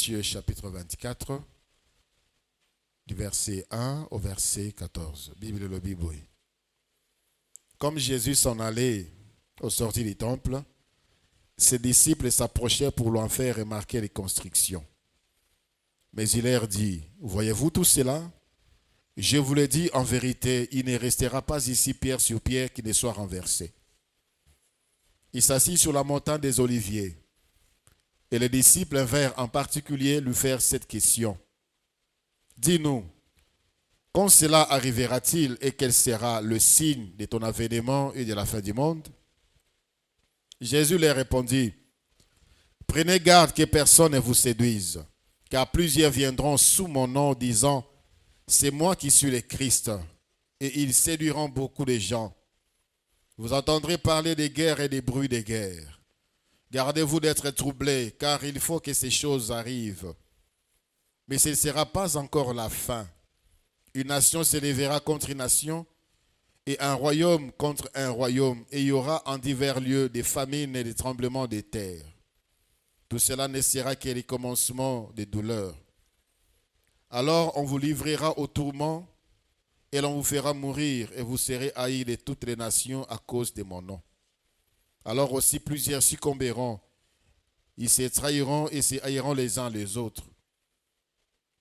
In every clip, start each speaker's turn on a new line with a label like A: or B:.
A: Matthieu chapitre 24, du verset 1 au verset 14. Bible le Bible. Comme Jésus s'en allait au sortir du temple, ses disciples s'approchaient pour lui en faire remarquer les constrictions. Mais il leur dit, voyez-vous tout cela? Je vous le dis en vérité, il ne restera pas ici pierre sur pierre qui ne soit renversé. Il s'assit sur la montagne des Oliviers. Et les disciples vinrent en particulier lui faire cette question. Dis-nous, quand cela arrivera-t-il et quel sera le signe de ton avènement et de la fin du monde? Jésus leur répondit, prenez garde que personne ne vous séduise, car plusieurs viendront sous mon nom disant, c'est moi qui suis le Christ, et ils séduiront beaucoup de gens. Vous entendrez parler des guerres et des bruits de guerre. Gardez-vous d'être troublés, car il faut que ces choses arrivent. Mais ce ne sera pas encore la fin. Une nation se lèvera contre une nation, et un royaume contre un royaume, et il y aura en divers lieux des famines et des tremblements de terre. Tout cela ne sera que le commencement des douleurs. Alors on vous livrera au tourment, et l'on vous fera mourir, et vous serez haïs de toutes les nations à cause de mon nom. Alors aussi plusieurs succomberont, ils se trahiront et se haïront les uns les autres.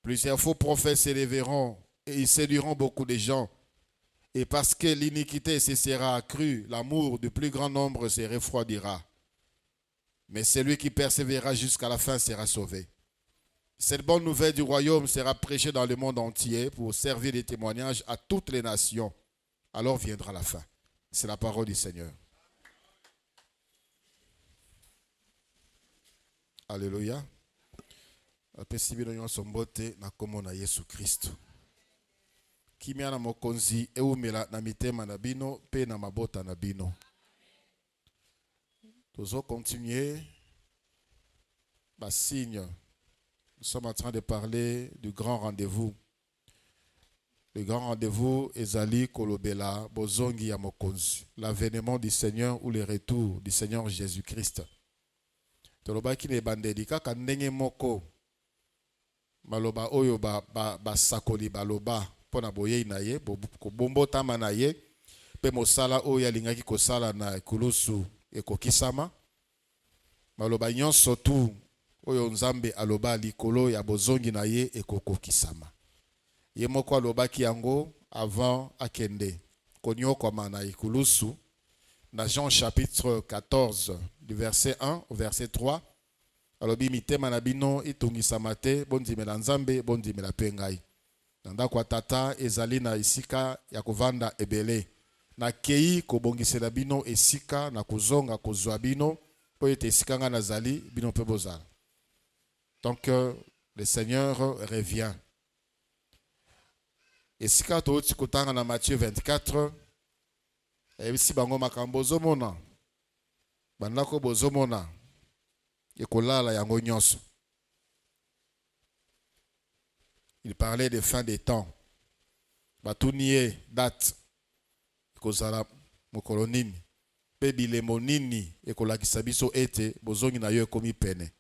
A: Plusieurs faux prophètes s'élèveront, et ils séduiront beaucoup de gens. Et parce que l'iniquité se sera accrue, l'amour du plus grand nombre se refroidira. Mais celui qui persévérera jusqu'à la fin sera sauvé. Cette bonne nouvelle du royaume sera prêchée dans le monde entier pour servir de témoignage à toutes les nations. Alors viendra la fin. C'est la parole du Seigneur. Alléluia. Apesi bino nyonso mbote na kombo na Yesu Kristo. Kimia na mokonzi eumela na mitema na bino pe na mabota na bino. Tozo continuer signe. Nous sommes en train de parler du grand rendez-vous. Le grand rendez-vous ezali kolobela bozongi ya mokonzi. L'avènement du Seigneur ou le retour du Seigneur Jésus-Christ. Tolobaki ne bandeli kaka ndenge moko maloba oyo basakoli baloba pona boyei na ye bombotama na ye pe mosala oyo alingaki kosala na ekulusu ekokisama maloba nyonso tu oyo Nzambe aloba likolo ya bozongi na ye ekokokisama. Ye moko alobaki yango avant akende konyokoma na ekulusu. Dans Jean chapitre 14, du verset 1 au verset 3, alobi mitema na bino itungisama te bondimela Nzambe bondimela pe ngai. Na ndako ya tata ezali na esika ya kovanda ebele. Na kei kobongisela bino esika na kozonga kozwa bino po ete esika nga nazali bino mpe bozala. Donc le Seigneur revient. Esika tooti kotanga na Matthieu 24. Ebisi bango makambo bozomona bandako bozomona ekolala yango nyonso. Il parlait de fin des temps. Batunie date ekozala mokolo nini pe bilemo nini ekolakisa biso ete bozongi na yo ekomi pene.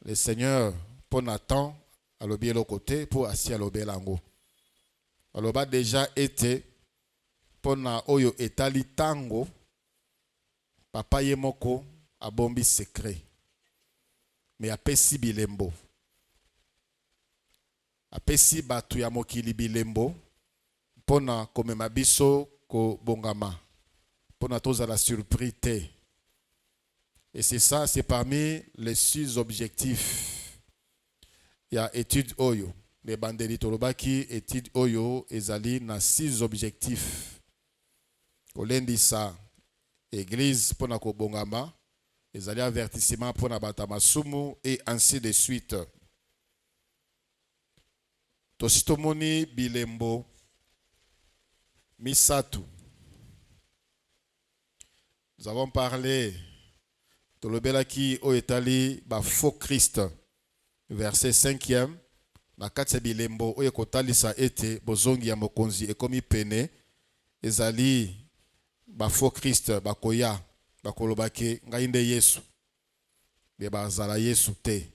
A: Le Seigneur pon attend alobi eloko te po asi alobela yango. Aloba déjà ete pona oyo etali tango papa ye moko abombi secret mais apesi bilembo apesi batu ya mokili bilembo pona komema biso ko bongama pona tozala surpris te. Et c'est ça, c'est parmi les 6 objectifs. Il y a étude oyo les bandeli tolobaki étude oyo ezali na 6 objectifs. Kolendisa église pona ko bongama, ezali avertissement pona batama sumu et ainsi de suite. Tositomoni bilembo misatu. Nous avons parlé tolobelaki o etali ba faux Christ verset 5e na kati bilembo o ekotalisa ete bozongi ya mokonzi ekomi pene ezali ba faux Christ bakoya bakolobaki ngai nde Yesu be bazala Yesu te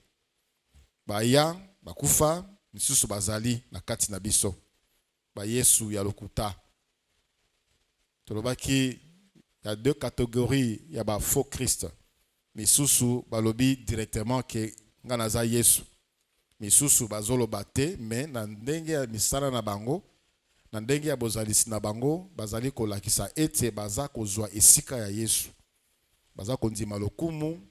A: baya bakufa misusu bazali na kati na biso ba Yesu ya lokuta. Tolobaki il y a deux catégories, il y a ba faux Christ. Misusu balobi directement ke nganaza Yesu. Misusu bazolo bate mais na ndenge ya misala na bango, na ndenge ya bozalisi na bango bazali kolakisa ete baza kozwa esika ya Yesu. Baza kondima lokumu,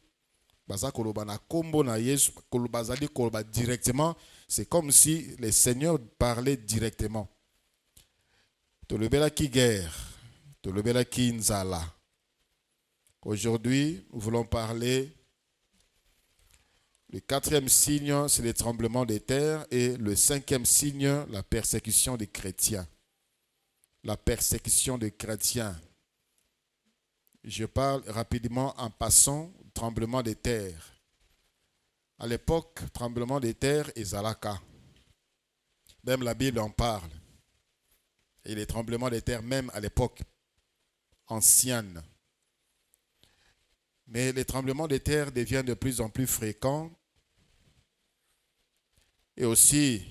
A: baza koloba na kombo na Yesu, bazali koloba directement, c'est comme si le Seigneur parlait directement. Tolobela ki guerre, tolobela ki nzala. Aujourd'hui, nous voulons parler. Le quatrième signe, c'est le tremblement des terres. Et le cinquième signe, la persécution des chrétiens. La persécution des chrétiens. Je parle rapidement en passant tremblement des terres. À l'époque, tremblement des terres et Zalaka. Même la Bible en parle. Et les tremblements des terres, même à l'époque ancienne. Mais les tremblements de terre deviennent de plus en plus fréquents. Et aussi,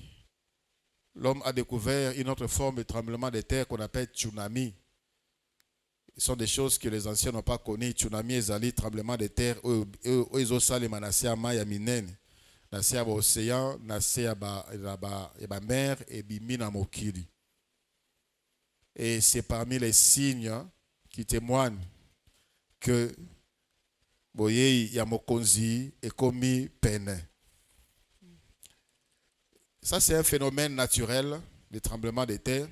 A: l'homme a découvert une autre forme de tremblement de terre qu'on appelle tsunami. Ce sont des choses que les anciens n'ont pas connues. Tsunami et zali, tremblement de terre, ils ont salé manasia maya minene. Nasia ba océan, nasia ba mer et bimina mokili. Et c'est parmi les signes qui témoignent que boyei ya mokonzi ekomi peine. Ça, c'est un phénomène naturel, le tremblement de terre.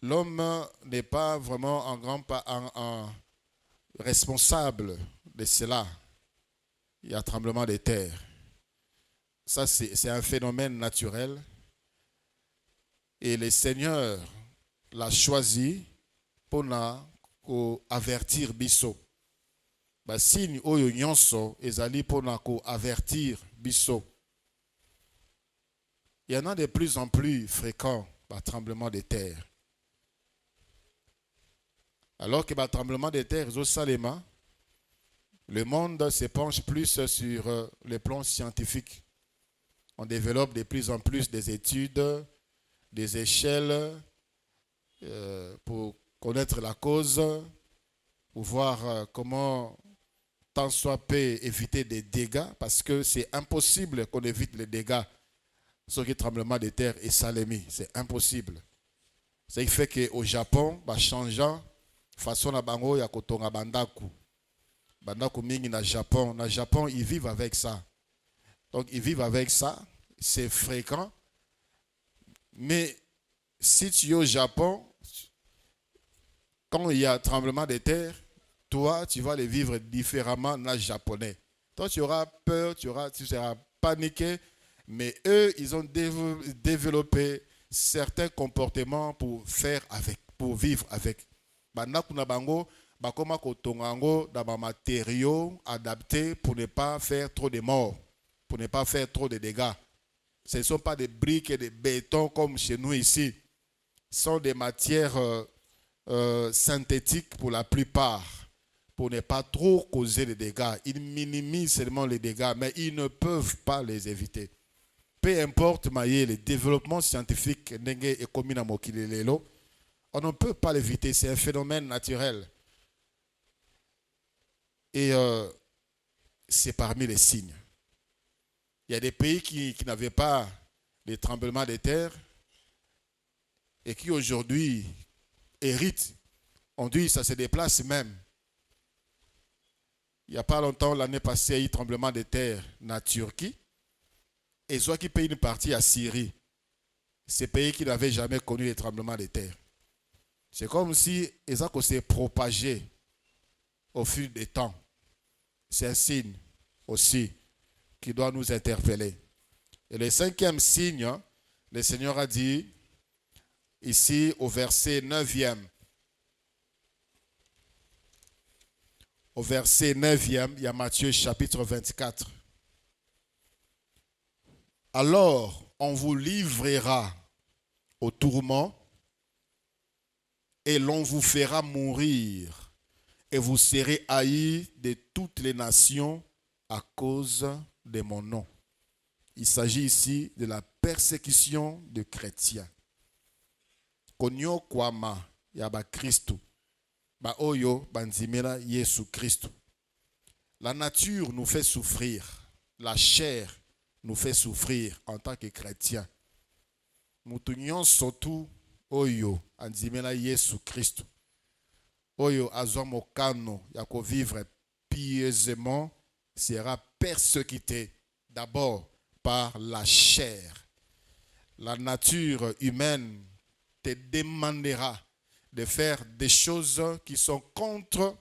A: L'homme n'est pas vraiment en responsable de cela. Il y a tremblement de terre. Ça, c'est un phénomène naturel. Et le Seigneur l'a choisi pour avertir biso. Ba signe oyo nyonso ezali pona ko avertir biso. Il y en a de plus en plus fréquents par tremblement de terre. Alors que par tremblement de terre, le monde se penche plus sur le plan scientifique. On développe de plus en plus des études, des échelles pour connaître la cause, pour voir comment tant soit peu éviter des dégâts, parce que c'est impossible qu'on évite les dégâts. Ce qui est tremblement de terre et salémie, c'est impossible. Ce qui fait qu'au Japon, changeant façon na bango ya kotonga bandaku. Bandaku mingi na Japon. Na Japon, ils vivent avec ça. Donc ils vivent avec ça, c'est fréquent. Mais si tu es au Japon, quand il y a tremblement de terre, toi, tu vas les vivre différemment na japonais. Toi, tu auras peur, tu seras paniqué. Mais eux, ils ont développé certains comportements pour faire avec, pour vivre avec. Bandakuna bango, bakoma kotongango dans matériaux adaptés pour ne pas faire trop de morts, pour ne pas faire trop de dégâts. Ce ne sont pas des briques et des bétons comme chez nous ici. Ce sont des matières synthétiques pour la plupart, pour ne pas trop causer de dégâts. Ils minimisent seulement les dégâts, mais ils ne peuvent pas les éviter. Peu importe le développement scientifique, on ne peut pas l'éviter, c'est un phénomène naturel. Et c'est parmi les signes. Il y a des pays qui n'avaient pas de tremblements de terre et qui aujourd'hui héritent. On dit que ça se déplace même. Il n'y a pas longtemps, l'année passée, il y a eu un tremblement de terre en Turquie. Et soit qui paye une partie à Syrie. Ces pays qui n'avaient jamais connu les tremblements de terre. C'est comme si ils ont s'est propagé au fil des temps. C'est un signe aussi qui doit nous interpeller. Et le cinquième signe, le Seigneur a dit, ici au verset 9e, au verset 9e, il y a Matthieu chapitre 24. Alors, on vous livrera au tourment et l'on vous fera mourir et vous serez haïs de toutes les nations à cause de mon nom. Il s'agit ici de la persécution de chrétiens. Konyo kwama ya ba Christo. Ba oyo banzimela Yesu Christo. La nature nous fait souffrir. La chair nous fait souffrir en tant que chrétiens. Mutunyon sotu oyo anzimela Yesu Christo. Oyo azwa mokano ya ko vivre pieusement sera persécuté d'abord par la chair. La nature humaine te demandera de faire des choses qui sont contre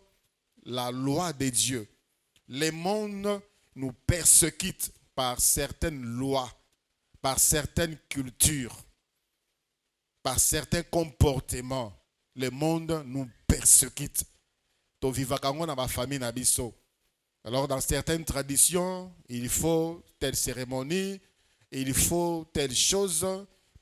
A: la loi de Dieu. Le monde nous persécute par certaines lois, par certaines cultures, par certains comportements. Le monde nous persécute. To vivakango na ma famille na biso. Alors dans certaines traditions, il faut telle cérémonie, il faut telle chose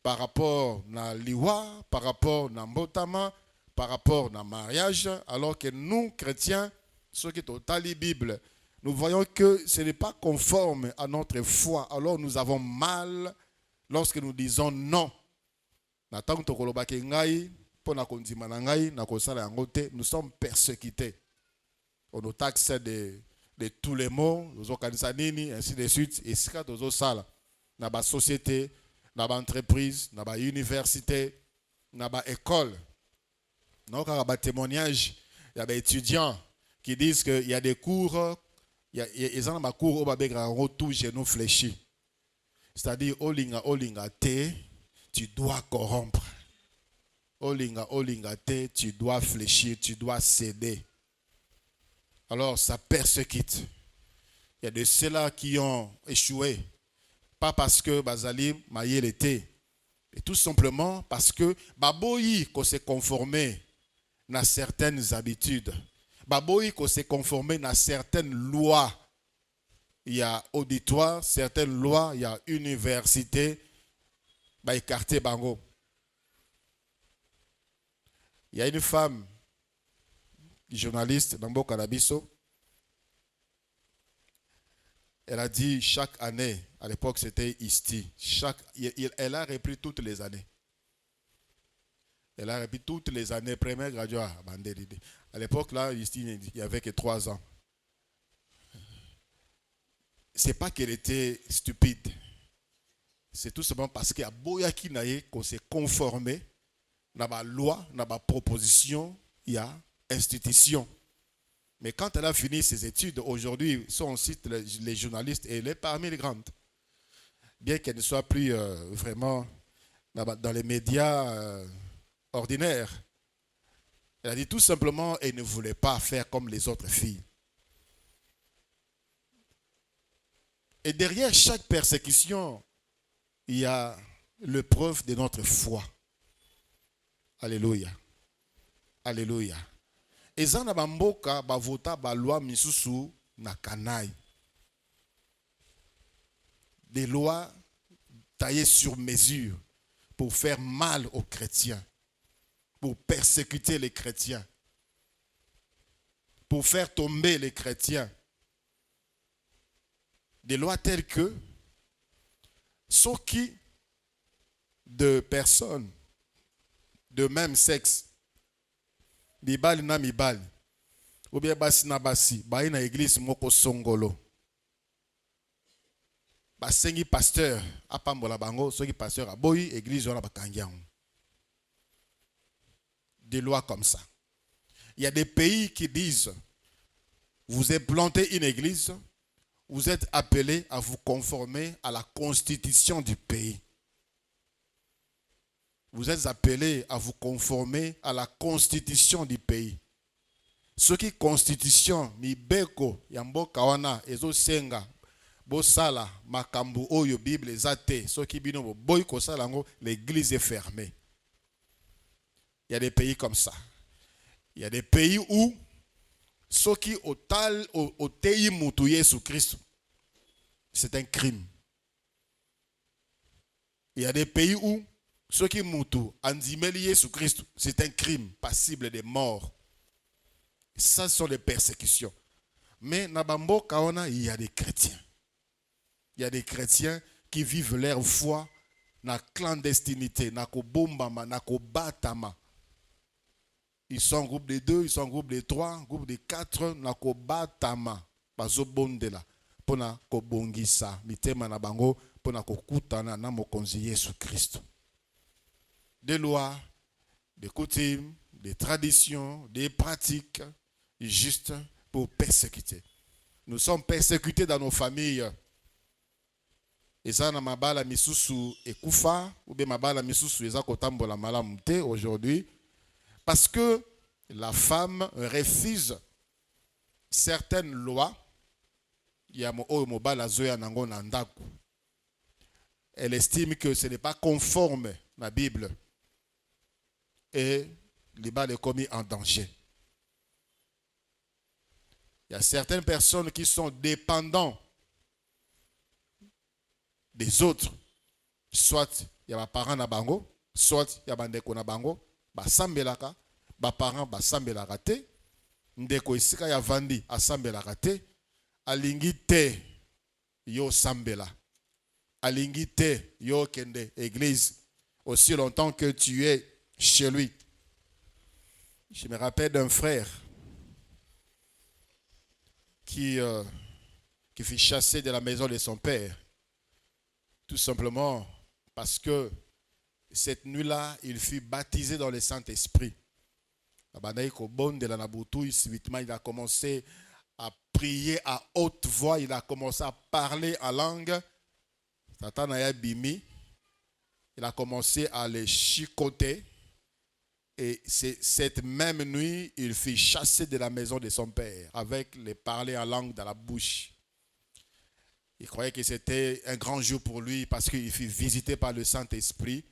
A: par rapport à l'iwa, par rapport à mbotama, par rapport à mariage, alors que nous, chrétiens, ceux qui sont dans la Bible, nous voyons que ce n'est pas conforme à notre foi. Alors nous avons mal lorsque nous disons non. Nous sommes persécutés. On nous taxe de tous les mots, ainsi de suite. Et si nous sommes dans la société, dans l'entreprise, dans l'université, dans l'école, dans le témoignage, il y a des étudiants qui disent qu'il y a des cours, il y a des cours où il y a tout genou fléchi. C'est-à-dire, olinga te, tu dois corrompre. Olinga te, tu dois fléchir, tu dois céder. Alors, ça persécute. Il y a de ceux-là qui ont échoué. Pas parce que Bazali Maïe était, mais tout simplement parce que Baboyi qu'on s'est conformé à certaines habitudes. Baboyi qu'on s'est conformé à certaines lois. Il y a auditoire, certaines lois, il y a université, bah écarté bango. Il y a une femme, journaliste dans Bokalabiso. Elle a dit chaque année, à l'époque c'était Isti, elle a repris toutes les années. Elle a repris toutes les années, première graduée à Banderide. À l'époque là, Isti, il n'y avait que 3 ans. C'est pas qu'elle était stupide. C'est tout simplement parce qu'il y a Boyaki Naye qu'on s'est conformé dans la loi, dans la proposition, il y a institution. Mais quand elle a fini ses études, aujourd'hui, on cite les journalistes et elle est parmi les grandes. Bien qu'elle ne soit plus vraiment dans les médias ordinaires. Elle a dit tout simplement qu'elle ne voulait pas faire comme les autres filles. Et derrière chaque persécution, il y a l'épreuve de notre foi. Alléluia. Alléluia. Et ça na bamboka bavota ba loi misusu na kanai. Des lois taillées sur mesure pour faire mal aux chrétiens, pour persécuter les chrétiens, pour faire tomber les chrétiens. Des lois telles que ceux qui de personnes de même sexe mibali na mibali ou bien basi na basi bayi na église moko songolo basengi pasteur apambola bango soki pasteur aboyi église wana bakangi yango. Des lois comme ça. Il y a des pays qui disent vous implantez une église, vous êtes appelés à vous conformer à la constitution du pays. Vous êtes appelés à vous conformer à la constitution du pays. Ce qui constitution mibeko yambo kawana ezo senga bo sala makambu oyo Bible ezate ce qui bino boy ko sala ngo l'église est fermée. Il y a des pays comme ça. Il y a des pays où ce qui au tei mutu Yesu Christ c'est un crime. Il y a des pays où ce qui mutu andimeli Yesu Christ c'est un crime passible de mort. Ça sont les persécutions. Mais Nabambo Kaona, il y a des chrétiens. Il y a des chrétiens qui vivent leur foi dans la clandestinité, dans la bombama, dans la batama. Ils sont en groupe de 2, ils sont en groupe de 3, groupe de 4, dans la batama. Bazo bondela. Pona ko bongisa mitema na bango pona ko kutana na mokonzi Yesu Christ. Des lois, des coutumes, des traditions, des pratiques juste pour persécuter. Nous sommes persécutés dans nos familles. Et ça na mabala misusu ekufa ou bien mabala misusu eza kotambola malamu te aujourd'hui parce que la femme refuse certaines lois. Elle estime que ce n'est pas conforme à la Bible et l'Ibal est commis en danger. Il y a certaines personnes qui sont dépendantes des autres. Soit il y a des parents na bango, soit il y a des ndeko na bango, ba sambelaka, ba parents ba sambelaka te, ndeko isika ya vandi asambelaka te. Alingi te yo sambela. Alingi te yo kende église aussi longtemps que tu es chez lui. Je me rappelle d'un frère qui fut chassé de la maison de son père. Tout simplement parce que cette nuit-là, il fut baptisé dans le Saint-Esprit. Il a commencé à prier à haute voix, il a commencé à parler en langue. Satan a bimi. Il a commencé à les chicoter. Et cette même nuit, il fut chassé de la maison de son père avec les parler en langue dans la bouche. Il croyait que c'était un grand jour pour lui parce qu'il fut visité par le Saint-Esprit.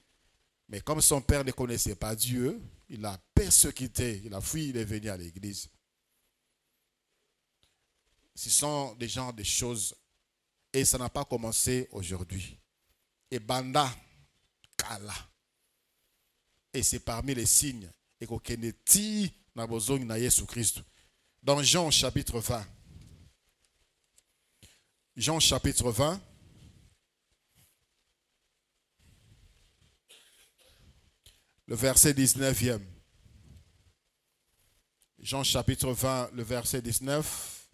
A: Mais comme son père ne connaissait pas Dieu, il a persécuté, il a fui, il est venu à l'église. Ce sont des genres de choses. Et ça n'a pas commencé aujourd'hui. Et Banda, Kala. Et c'est parmi les signes. Et qu'on ti na besoin na Jésus Christ. Dans Jean chapitre 20. Jean chapitre 20. Le verset 19e. Jean chapitre 20, le verset 19.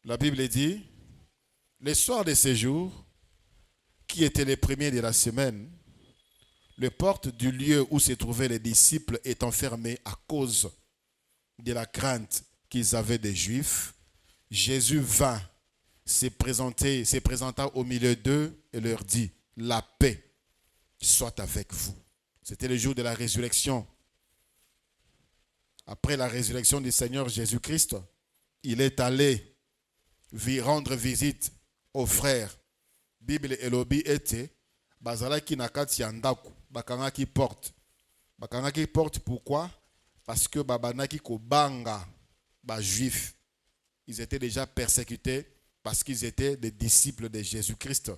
A: La Bible dit, le soir de ces jours, qui étaient les premiers de la semaine, les portes du lieu où se trouvaient les disciples étant fermées à cause de la crainte qu'ils avaient des Juifs, Jésus vint, se présenta au milieu d'eux et leur dit, la paix soit avec vous. C'était le jour de la résurrection. Après la résurrection du Seigneur Jésus-Christ, il est allé rendre visite aux frères. Bible elobi était bazalaki nakati yandaku bakangaki porte. Bakangaki porte pourquoi? Parce que babanaki kobanga ba juifs. Ils étaient déjà persécutés parce qu'ils étaient des disciples de Jésus-Christ.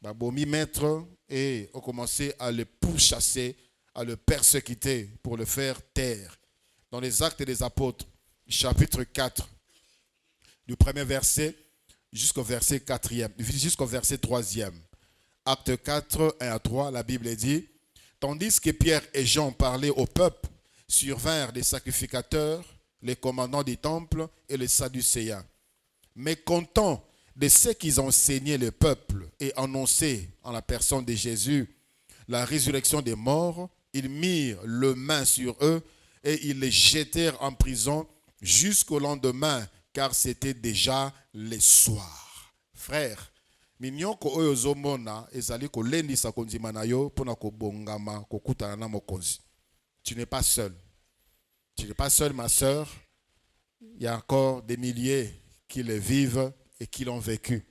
A: Babomi maître et ont commencé à le pourchasser, à le persécuter pour le faire taire. Dans les Actes des Apôtres, chapitre 4, du premier verset jusqu'au verset 4e, jusqu'au verset 3e. Acte 4, 1 à 3, la Bible dit, tandis que Pierre et Jean parlaient au peuple, survinrent les sacrificateurs, les commandants du temple et les Sadducéens. Mécontents de ce qu'ils enseignaient le peuple et annonçaient en la personne de Jésus la résurrection des morts, ils mirent le main sur eux et ils les jetèrent en prison jusqu'au lendemain, car c'était déjà le soir. Frère, minyoko oyo zomona ezali kolendisa kondima na yo pona kobongama kokutana na mokonzi. Tu n'es pas seul. Tu n'es pas seul, ma sœur. Il y a encore des milliers qui le vivent et qui l'ont vécu.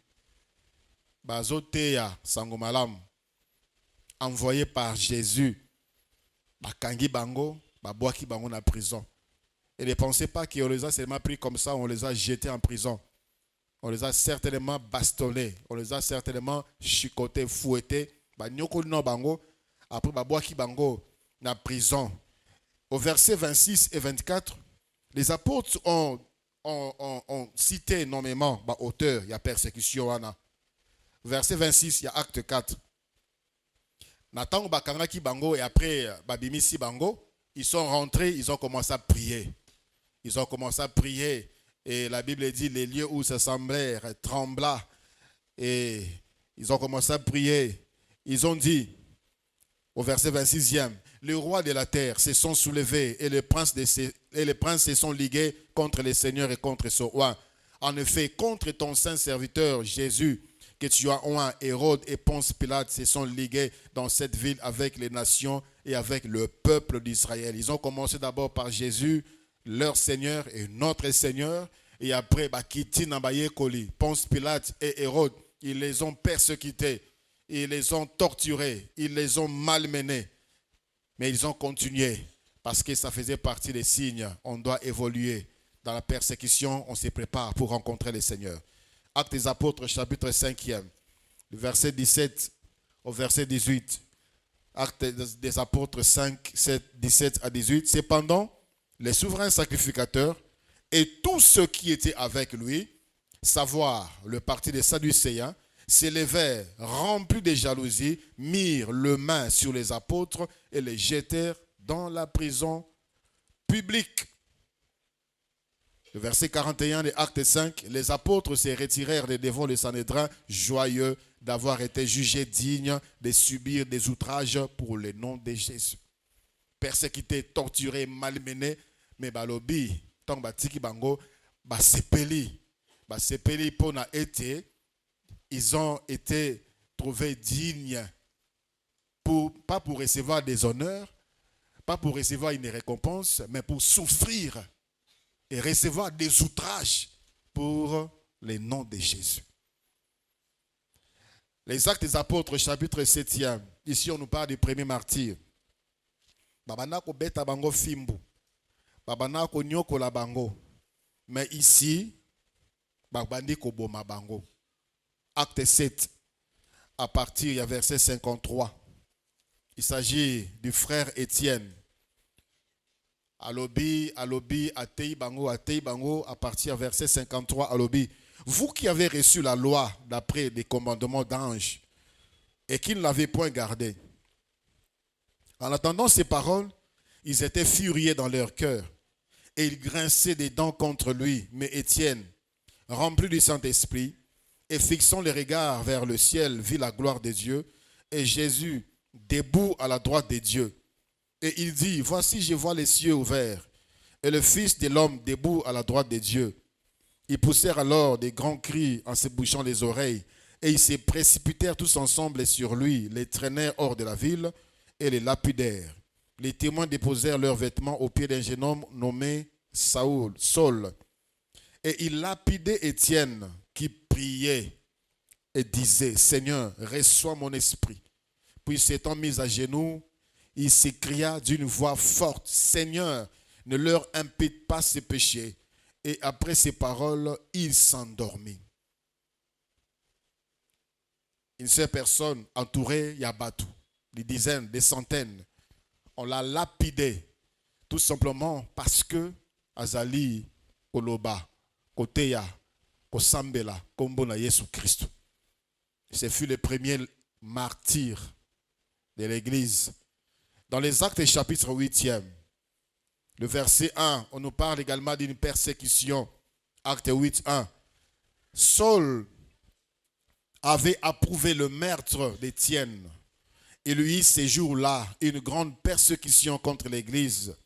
A: Bazoteya sangomalam, envoyé par Jésus, bakangi bango, babwaki bango na prison. Et ne pensez pas qu'on les a seulement pris comme ça, on les a jetés en prison. On les a certainement bastonnés, on les a certainement chicotés, fouettés. Banyoko no bango, après babwaki bango na prison. Au verset 26 et 24, les apôtres ont on citait nommément auteur, il y a persécution. Verset 26, il y a acte 4. Nathan Bakangaki Bango et après Babimisi Bango, ils sont rentrés, ils ont commencé à prier. Ils ont commencé à prier. Et la Bible dit, les lieux où se semblèrent trembla. Et ils ont commencé à prier. Ils ont dit, au verset 26e, le roi de la terre se sont soulevés et les princes se sont ligués contre les seigneurs et contre ce roi. En effet, contre ton saint serviteur Jésus, que tu as oint, Hérode et Ponce Pilate se sont ligués dans cette ville avec les nations et avec le peuple d'Israël. Ils ont commencé d'abord par Jésus, leur Seigneur et notre Seigneur. Et après, Ponce Pilate et Hérode, ils les ont persécutés, ils les ont torturés, ils les ont malmenés. Mais ils ont continué parce que ça faisait partie des signes. On doit évoluer. Dans la persécution, on se prépare pour rencontrer le Seigneur. Actes des Apôtres, chapitre 5e, du verset 17 au verset 18. Actes des Apôtres 5, 7, 17 à 18. Cependant, les souverains sacrificateurs et tous ceux qui étaient avec lui, savoir le parti des Sadducéens, s'élevèrent, remplis de jalousie, mirent le main sur les apôtres et les jetèrent dans la prison publique. Le verset 41 de Actes 5, les apôtres se retirèrent de devant le Sanhédrin, joyeux d'avoir été jugés dignes de subir des outrages pour le nom de Jésus. Persécutés, torturés, malmenés, mais balobi, tant batiki bango, sepeli pona été, ils ont été trouvés dignes, pas pour recevoir des honneurs, pas pour recevoir une récompense, mais pour souffrir et recevoir des outrages pour le nom de Jésus. Les Actes des Apôtres, chapitre 7e. Ici, on nous parle du premier martyr. Babanako beta bango fimbu. Babanako nyoko la bango. Mais ici, babandiko boma bango. Acte 7, à partir du verset 53. Il s'agit du frère Étienne. Alobi, Atei Bango, à partir du verset 53, Alobi. Vous qui avez reçu la loi d'après des commandements d'anges et qui ne l'avez point gardée. En attendant ces paroles, ils étaient furieux dans leur cœur et ils grinçaient des dents contre lui. Mais Étienne, rempli du Saint-Esprit et fixant les regards vers le ciel, vit la gloire de Dieu et Jésus debout à la droite de Dieu. Et il dit, voici je vois les cieux ouverts et le Fils de l'homme debout à la droite de Dieu. Ils poussèrent alors des grands cris en se bouchant les oreilles et ils se précipitèrent tous ensemble sur lui, les traînèrent hors de la ville et les lapidèrent. Les témoins déposèrent leurs vêtements aux pieds d'un jeune homme nommé Saul. Et ils lapidaient Étienne qui priait et disait, Seigneur, reçois mon esprit. Puis s'étant mis à genoux, il s'écria d'une voix forte, Seigneur, ne leur impute pas ces péchés. Et après ces paroles, il s'endormit. Une seule personne entourée Yabatou, des dizaines, des centaines. On l'a lapidé, tout simplement parce que Azali, Koloba, Koteya, Kosambela, Kombona Yesu Christ. Ce fut le premier martyr de l'Église. Dans les Actes chapitre 8e, le verset 1, on nous parle également d'une persécution. Acte 8, 1. Saul avait approuvé le meurtre d'Étienne. Il y eut ces jours-là une grande persécution contre l'Église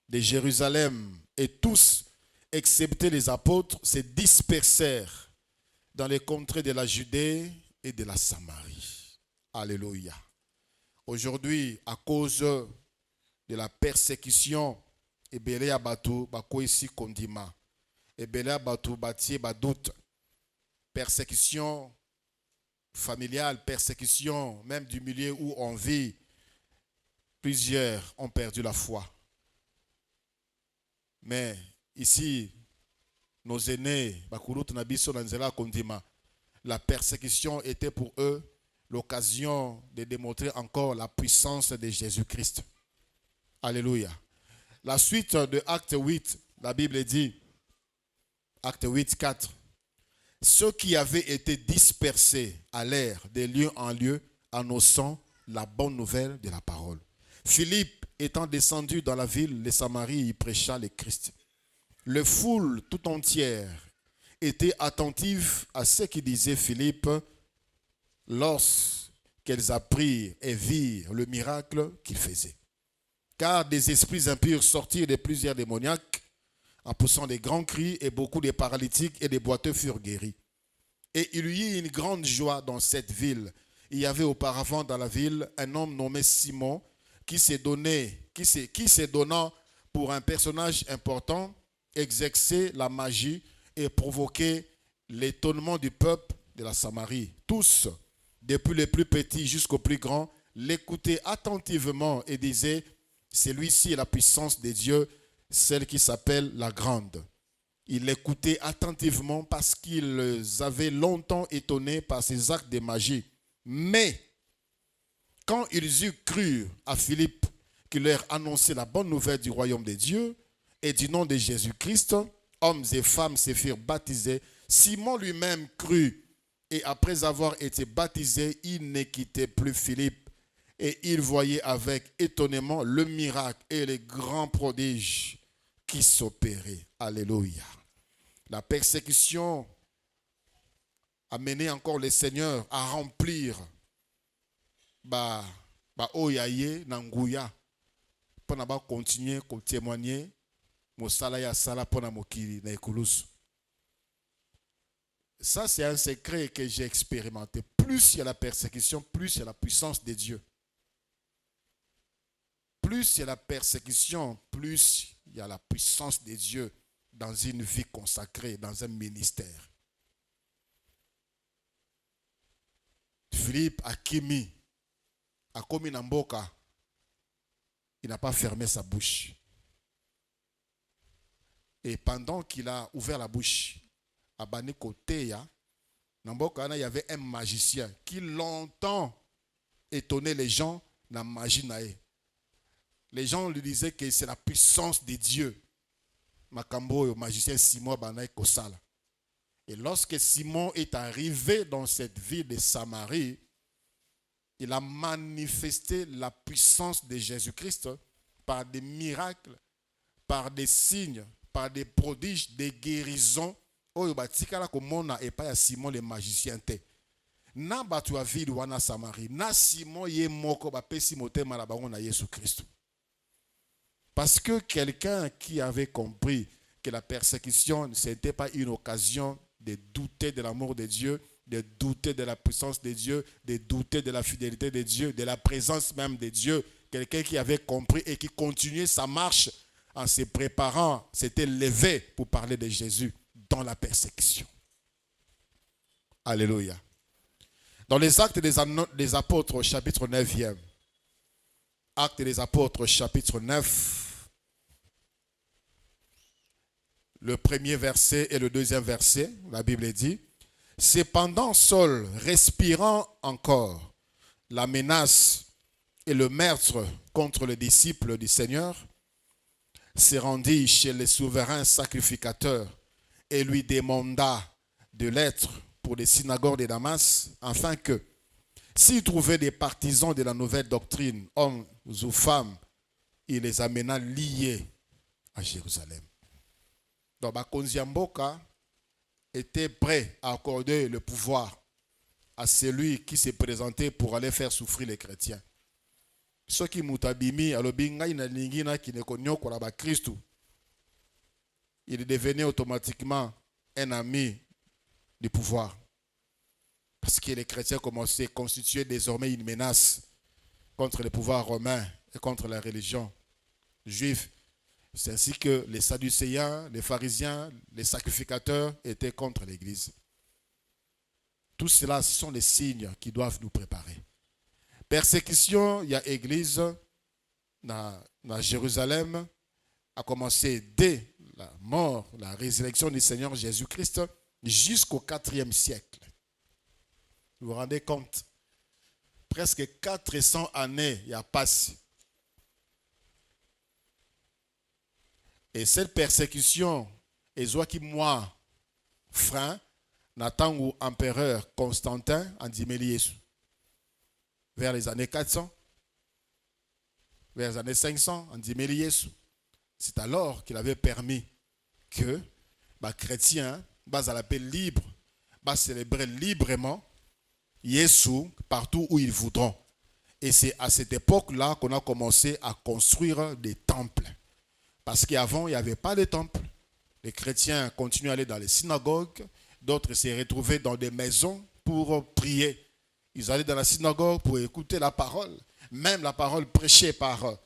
A: de Jérusalem. Et tous, excepté les apôtres, se dispersèrent dans les contrées de la Judée et de la Samarie. Alléluia. Aujourd'hui, à cause de la persécution, ebele ya bato bakoisi kondima, ebele ya bato batie badoute, persécution familiale, persécution même du milieu où on vit, plusieurs ont perdu la foi. Mais ici, nos aînés, bakurutu na biso na nzela kondima, la persécution était pour eux l'occasion de démontrer encore la puissance de Jésus-Christ. Alléluia. La suite de Acte 8, la Bible dit, Acte 8, 4. Ceux qui avaient été dispersés allèrent de lieu en lieu, annonçant la bonne nouvelle de la parole. Philippe, étant descendu dans la ville de Samarie, y prêcha le Christ. Le foule tout entière était attentive à ce que disait Philippe lorsqu'elles apprirent et virent le miracle qu'il faisait. Car des esprits impurs sortirent de plusieurs démoniaques en poussant des grands cris, et beaucoup de paralytiques et des boiteux furent guéris. Et il y eut une grande joie dans cette ville. Il y avait auparavant dans la ville un homme nommé Simon qui s'est donnant pour un personnage important, exercer la magie et provoquer l'étonnement du peuple de la Samarie. Tous, depuis les plus petits jusqu'aux plus grands, l'écoutaient attentivement et disaient: celui-ci est la puissance de Dieu, celle qui s'appelle la grande. Ils l'écoutaient attentivement parce qu'ils les avaient longtemps étonnés par ses actes de magie. Mais quand ils eurent cru à Philippe, qui leur annonçait la bonne nouvelle du royaume de Dieu et du nom de Jésus-Christ, hommes et femmes se firent baptiser. Simon lui-même crut, et après avoir été baptisé, il ne quittait plus Philippe. Et il voyait avec étonnement le miracle et les grands prodiges qui s'opéraient. Alléluia. La persécution a mené encore le Seigneur à remplir oyaye nanguya pour na continuer à témoigner mosala ya sala pour na mokili na ekulusu. Ça, c'est un secret que j'ai expérimenté. Plus il y a la persécution, plus il y a la puissance de Dieu. Plus il y a la persécution, plus il y a la puissance de Dieu dans une vie consacrée, dans un ministère. Philippe Akimi a commis Namboka. Il n'a pas fermé sa bouche. Et pendant qu'il a ouvert la bouche, à Bani Koteya, Namboka, il y avait un magicien qui longtemps étonnait les gens dans la magie. Les gens lui disaient que c'est la puissance de Dieu. Makambo, le magicien Simon Banaï Kosala. Et lorsque Simon est arrivé dans cette ville de Samarie, il a manifesté la puissance de Jésus-Christ par des miracles, par des signes, par des prodiges, des guérisons. Oyo batikala komona epa ya Simon le magicien te. Na batu ya ville wana Samarie, na Simon ye moko bapesi motema na bango na Yesu Christ. Parce que quelqu'un qui avait compris que la persécution, ce n'était pas une occasion de douter de l'amour de Dieu, de douter de la puissance de Dieu, de douter de la fidélité de Dieu, de la présence même de Dieu. Quelqu'un qui avait compris et qui continuait sa marche en se préparant, s'était levé pour parler de Jésus dans la persécution. Alléluia. Dans les Actes des Apôtres, chapitre 9e, Actes des Apôtres, chapitre 9, le premier verset et le deuxième verset, la Bible dit: cependant, Saul, respirant encore la menace et le meurtre contre les disciples du Seigneur, se rendit chez le souverain sacrificateur et lui demanda de l'être pour les synagogues de Damas, afin que, s'il trouvait des partisans de la nouvelle doctrine, hommes ou femmes, il les amena liés à Jérusalem. Donc, Bakonzi Mboka était prêt à accorder le pouvoir à celui qui s'est présenté pour aller faire souffrir les chrétiens. Ceux qui mutabimi alobinga ina lingina qui ne connaissent pas la Christ, il devenait automatiquement un ami du pouvoir. Parce que les chrétiens commençaient à constituer désormais une menace contre le pouvoir romain et contre la religion juive. C'est ainsi que les Sadducéens, les pharisiens, les sacrificateurs étaient contre l'Église. Tout cela, ce sont les signes qui doivent nous préparer. Persécution, il y a Église dans Jérusalem, a commencé dès la mort, la résurrection du Seigneur Jésus-Christ jusqu'au IVe siècle. Vous vous rendez compte? Presque 400 années il y a passé. Et cette persécution, et qui moi, frein Natangu empereur Constantin en Yesu. Vers les années 400, vers les années 500 en Yesu. C'est alors qu'il avait permis que les chrétiens à la paix libre, célébrer librement Jésus partout où ils voudront. Et c'est à cette époque-là qu'on a commencé à construire des temples. Parce qu'avant, il n'y avait pas de temples. Les chrétiens continuaient à aller dans les synagogues, d'autres se retrouvaient dans des maisons pour prier. Ils allaient dans la synagogue pour écouter la parole, même la parole prêchée par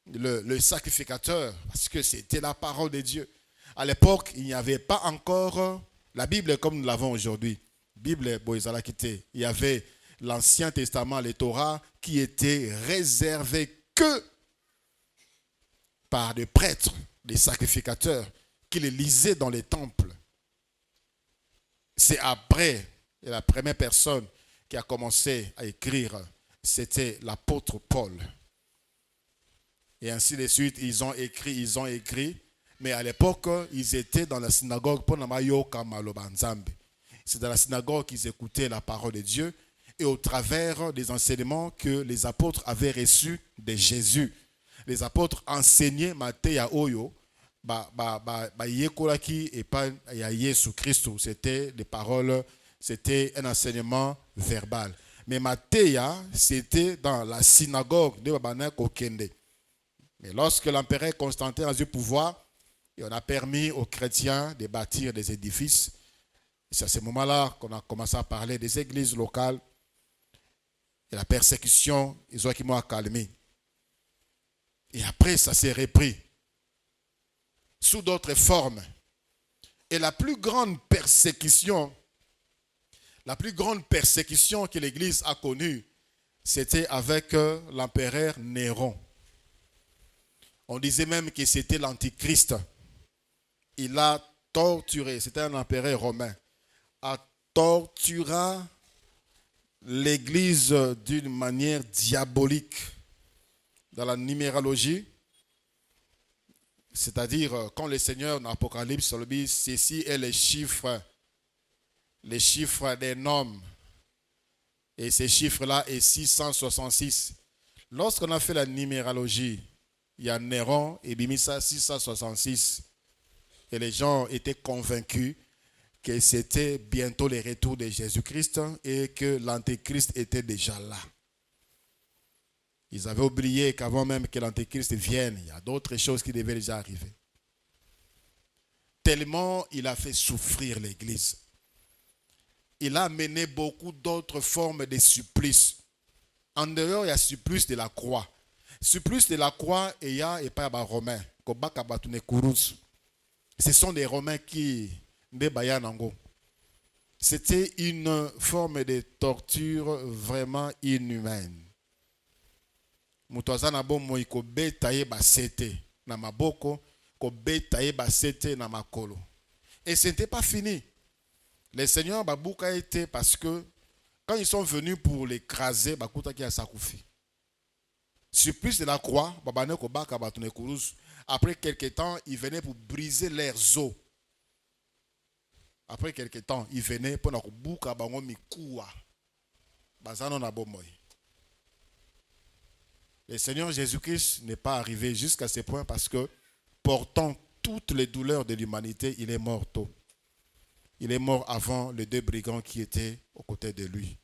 A: le sacrificateur, parce que c'était la parole de Dieu. À l'époque, il n'y avait pas encore la Bible comme nous l'avons aujourd'hui. Bible, il y avait l'Ancien Testament, les Torah, qui étaient réservés que par des prêtres, des sacrificateurs, qui les lisaient dans les temples. C'est après, et la première personne qui a commencé à écrire, c'était l'apôtre Paul. Et ainsi de suite, ils ont écrit, mais à l'époque, ils étaient dans la synagogue pour Namayoka Malobanzambe. C'est dans la synagogue qu'ils écoutaient la parole de Dieu et au travers des enseignements que les apôtres avaient reçus de Jésus. Les apôtres enseignaient Matthieu Oyo, yekolaki et pas Jésus Christ. C'était des paroles, c'était un enseignement verbal. Mais Matthieu, c'était dans la synagogue de Babanek Okende. Mais lorsque l'empereur Constantin a eu pouvoir, on a permis aux chrétiens de bâtir des édifices. C'est à ce moment-là qu'on a commencé à parler des églises locales et la persécution, ils ont qui m'ont calmé. Et après, ça s'est repris sous d'autres formes. Et la plus grande persécution que l'Église a connue, c'était avec l'empereur Néron. On disait même que c'était l'Antichrist. Il a torturé, c'était un empereur romain, a torturé l'Église d'une manière diabolique. Dans la numérologie, c'est-à-dire quand le Seigneur dans l'Apocalypse le dit, ceci est les chiffres des noms. Et ces chiffres-là est 666. Lorsqu'on a fait la numérologie, il y a Néron et Bimisa 666. Et les gens étaient convaincus que c'était bientôt le retour de Jésus-Christ et que l'Antéchrist était déjà là. Ils avaient oublié qu'avant même que l'Antéchrist vienne, il y a d'autres choses qui devaient déjà arriver. Tellement il a fait souffrir l'Église. Il a mené beaucoup d'autres formes de supplices. En dehors, il y a le supplice de la croix. Supplice de la croix, il y a et pas les Romains. Ce sont des Romains qui c'était une forme de torture vraiment inhumaine. Mutwazana bomo iko beta ye basete na maboko, ko beta ye basete na makolo. Et ce n'était pas fini. Les seigneurs babouka étaient parce que quand ils sont venus pour l'écraser, bakuta ki a sakoufi. Supplice de la croix, babane ko baka batune kurus. Après quelque temps, ils venaient pour briser leurs os. Après quelque temps, ils venaient pour na kubuka bango mikuwa. Bazano na bomoy. Le Seigneur Jésus-Christ n'est pas arrivé jusqu'à ce point parce que, portant toutes les douleurs de l'humanité, il est mort tôt. Il est mort avant les deux brigands qui étaient aux côtés de lui.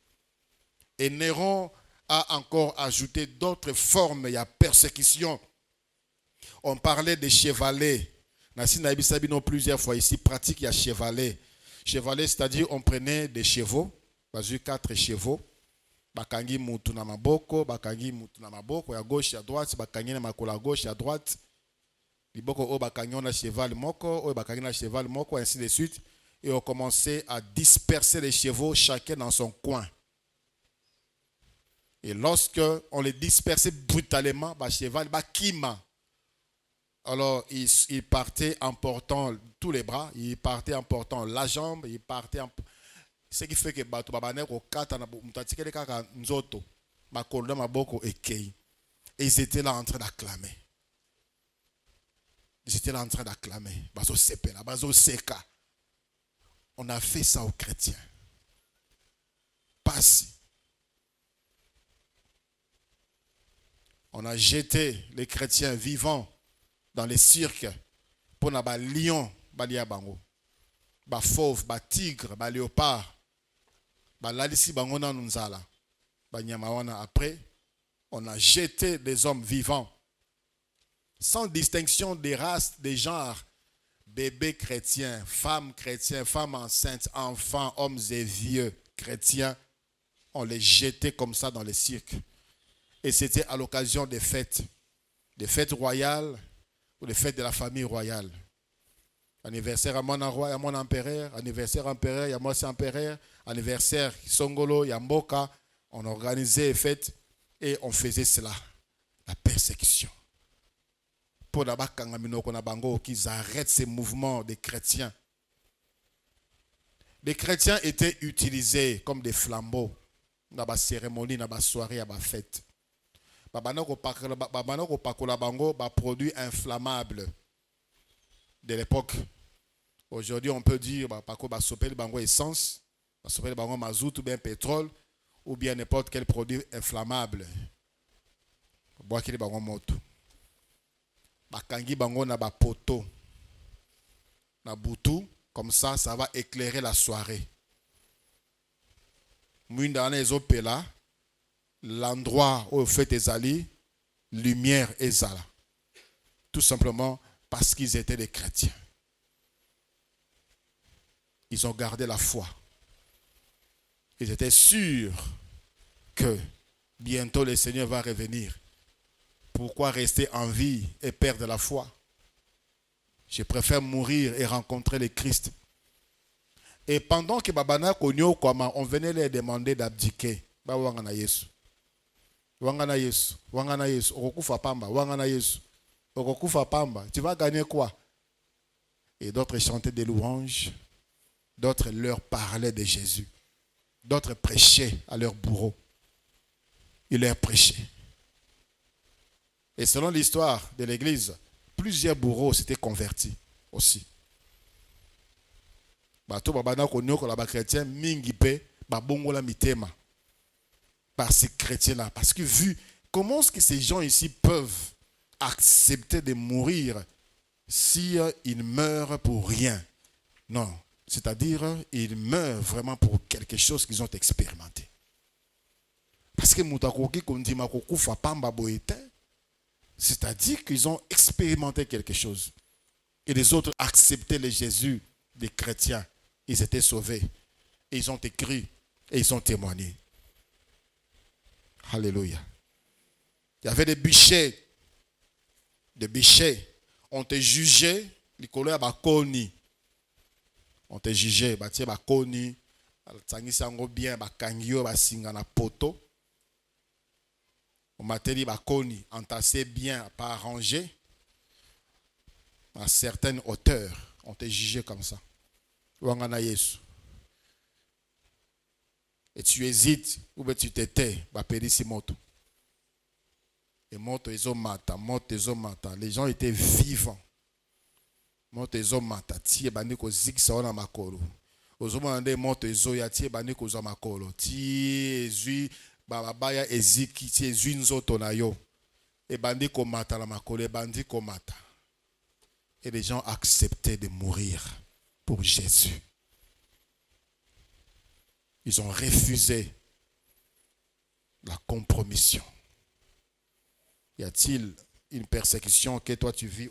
A: Et Néron a encore ajouté d'autres formes. Il y a persécution. On parlait des chevalets. Nassi Naibisabino plusieurs fois ici pratique il y a chevalet. Chevalet, c'est-à-dire on prenait des chevaux, 4 chevaux. Bakangi mutu na maboko, ya gauche à droite, bakangi na makolo à gauche à droite. Liboko o bakangi na cheval moko, o bakangi na cheval moko, ainsi de suite. Et on commençait à disperser les chevaux chacun dans son coin. Et lorsque on les dispersait brutalement, ba cheval ba kima. Alors il partait en portant tous les bras, il partait en portant la jambe, il partait en... Ce qui fait que bato babane ko kata na mutatikele kaka nzoto makolo maboko ekei. Et ils étaient là en train d'acclamer. Ils étaient là en train d'acclamer. Bazo sepela, bazo seka. On a fait ça aux chrétiens. Pas si. On a jeté les chrétiens vivants dans les cirques pour na ba lion, ba lia bango, ba fauve, ba tigre, ba léopard, ba lalisi bango na nzala, ba nyamawana. Après, on a jeté des hommes vivants, sans distinction des races, des genres, bébés chrétiens, femmes enceintes, enfants, hommes et vieux chrétiens. On les jetait comme ça dans les cirques. Et c'était à l'occasion des fêtes royales ou des fêtes de la famille royale. Anniversaire à mon roi, à mon empereur, anniversaire empereur, il y a moi c'est empereur, anniversaire Songolo, il y a Mboka. On organisait les fêtes et on faisait cela. La persécution. Pour qu'ils arrêtent ces mouvements des chrétiens. Les chrétiens étaient utilisés comme des flambeaux dans la cérémonie, dans la soirée, dans la fête. Produit inflammable de l'époque. Aujourd'hui, on peut dire essence, mazout ou bien pétrole ou bien n'importe quel produit inflammable. Bakangi bango na ba poto na butu, comme ça va éclairer la soirée. Mwindana ezopela, l'endroit où fait ezali, lumière ezala. Tout simplement parce qu'ils étaient des chrétiens. Ils ont gardé la foi. Ils étaient sûrs que bientôt le Seigneur va revenir. Pourquoi rester en vie et perdre la foi? Je préfère mourir et rencontrer le Christ. Et pendant que Babana Konyo Kwama, on venait leur demander d'abdiquer. Wangana Yesu. Wangana Yesu. Wangana Yesu. Okufa Pamba. Wangana Yesu. Okufa Pamba. Tu vas gagner quoi? Et d'autres chantaient des louanges. D'autres leur parlaient de Jésus. D'autres prêchaient à leurs bourreaux. Ils leur prêchaient. Et selon l'histoire de l'église, plusieurs bourreaux s'étaient convertis aussi. Par ces chrétiens-là. Parce que vu comment est-ce que ces gens ici peuvent accepter de mourir si ils meurent pour rien? Non. C'est-à-dire, ils meurent vraiment pour quelque chose qu'ils ont expérimenté. Parce que c'est-à-dire qu'ils ont expérimenté quelque chose. Et les autres acceptaient le Jésus des chrétiens. Ils étaient sauvés. Et ils ont écrit et ils ont témoigné. Alléluia. Il y avait des bûchers. Des bûchers. On te jugeait. On te jugeait. On m'a dit bakoni entassé bien, pas arrangé à certaines hauteurs. On te jugé comme ça. Wangana Yesu. Et tu hésites ou bien tu t'étais, bah périsi moto. Et moto ezomata, moto ezomata. Les gens étaient vivants. Moto ezomata, tie bandi ko zikisa wana makolo. Ozomande moto ezoya tie bandi ko za makolo. Tie ezui babaya eziki tie ezui nzoto na yo. Et bandi ko mata la makolo, et bandi ko mata. Et les gens acceptaient de mourir pour Jésus. Ils ont refusé la compromission. Y a-t-il une persécution que toi tu vis?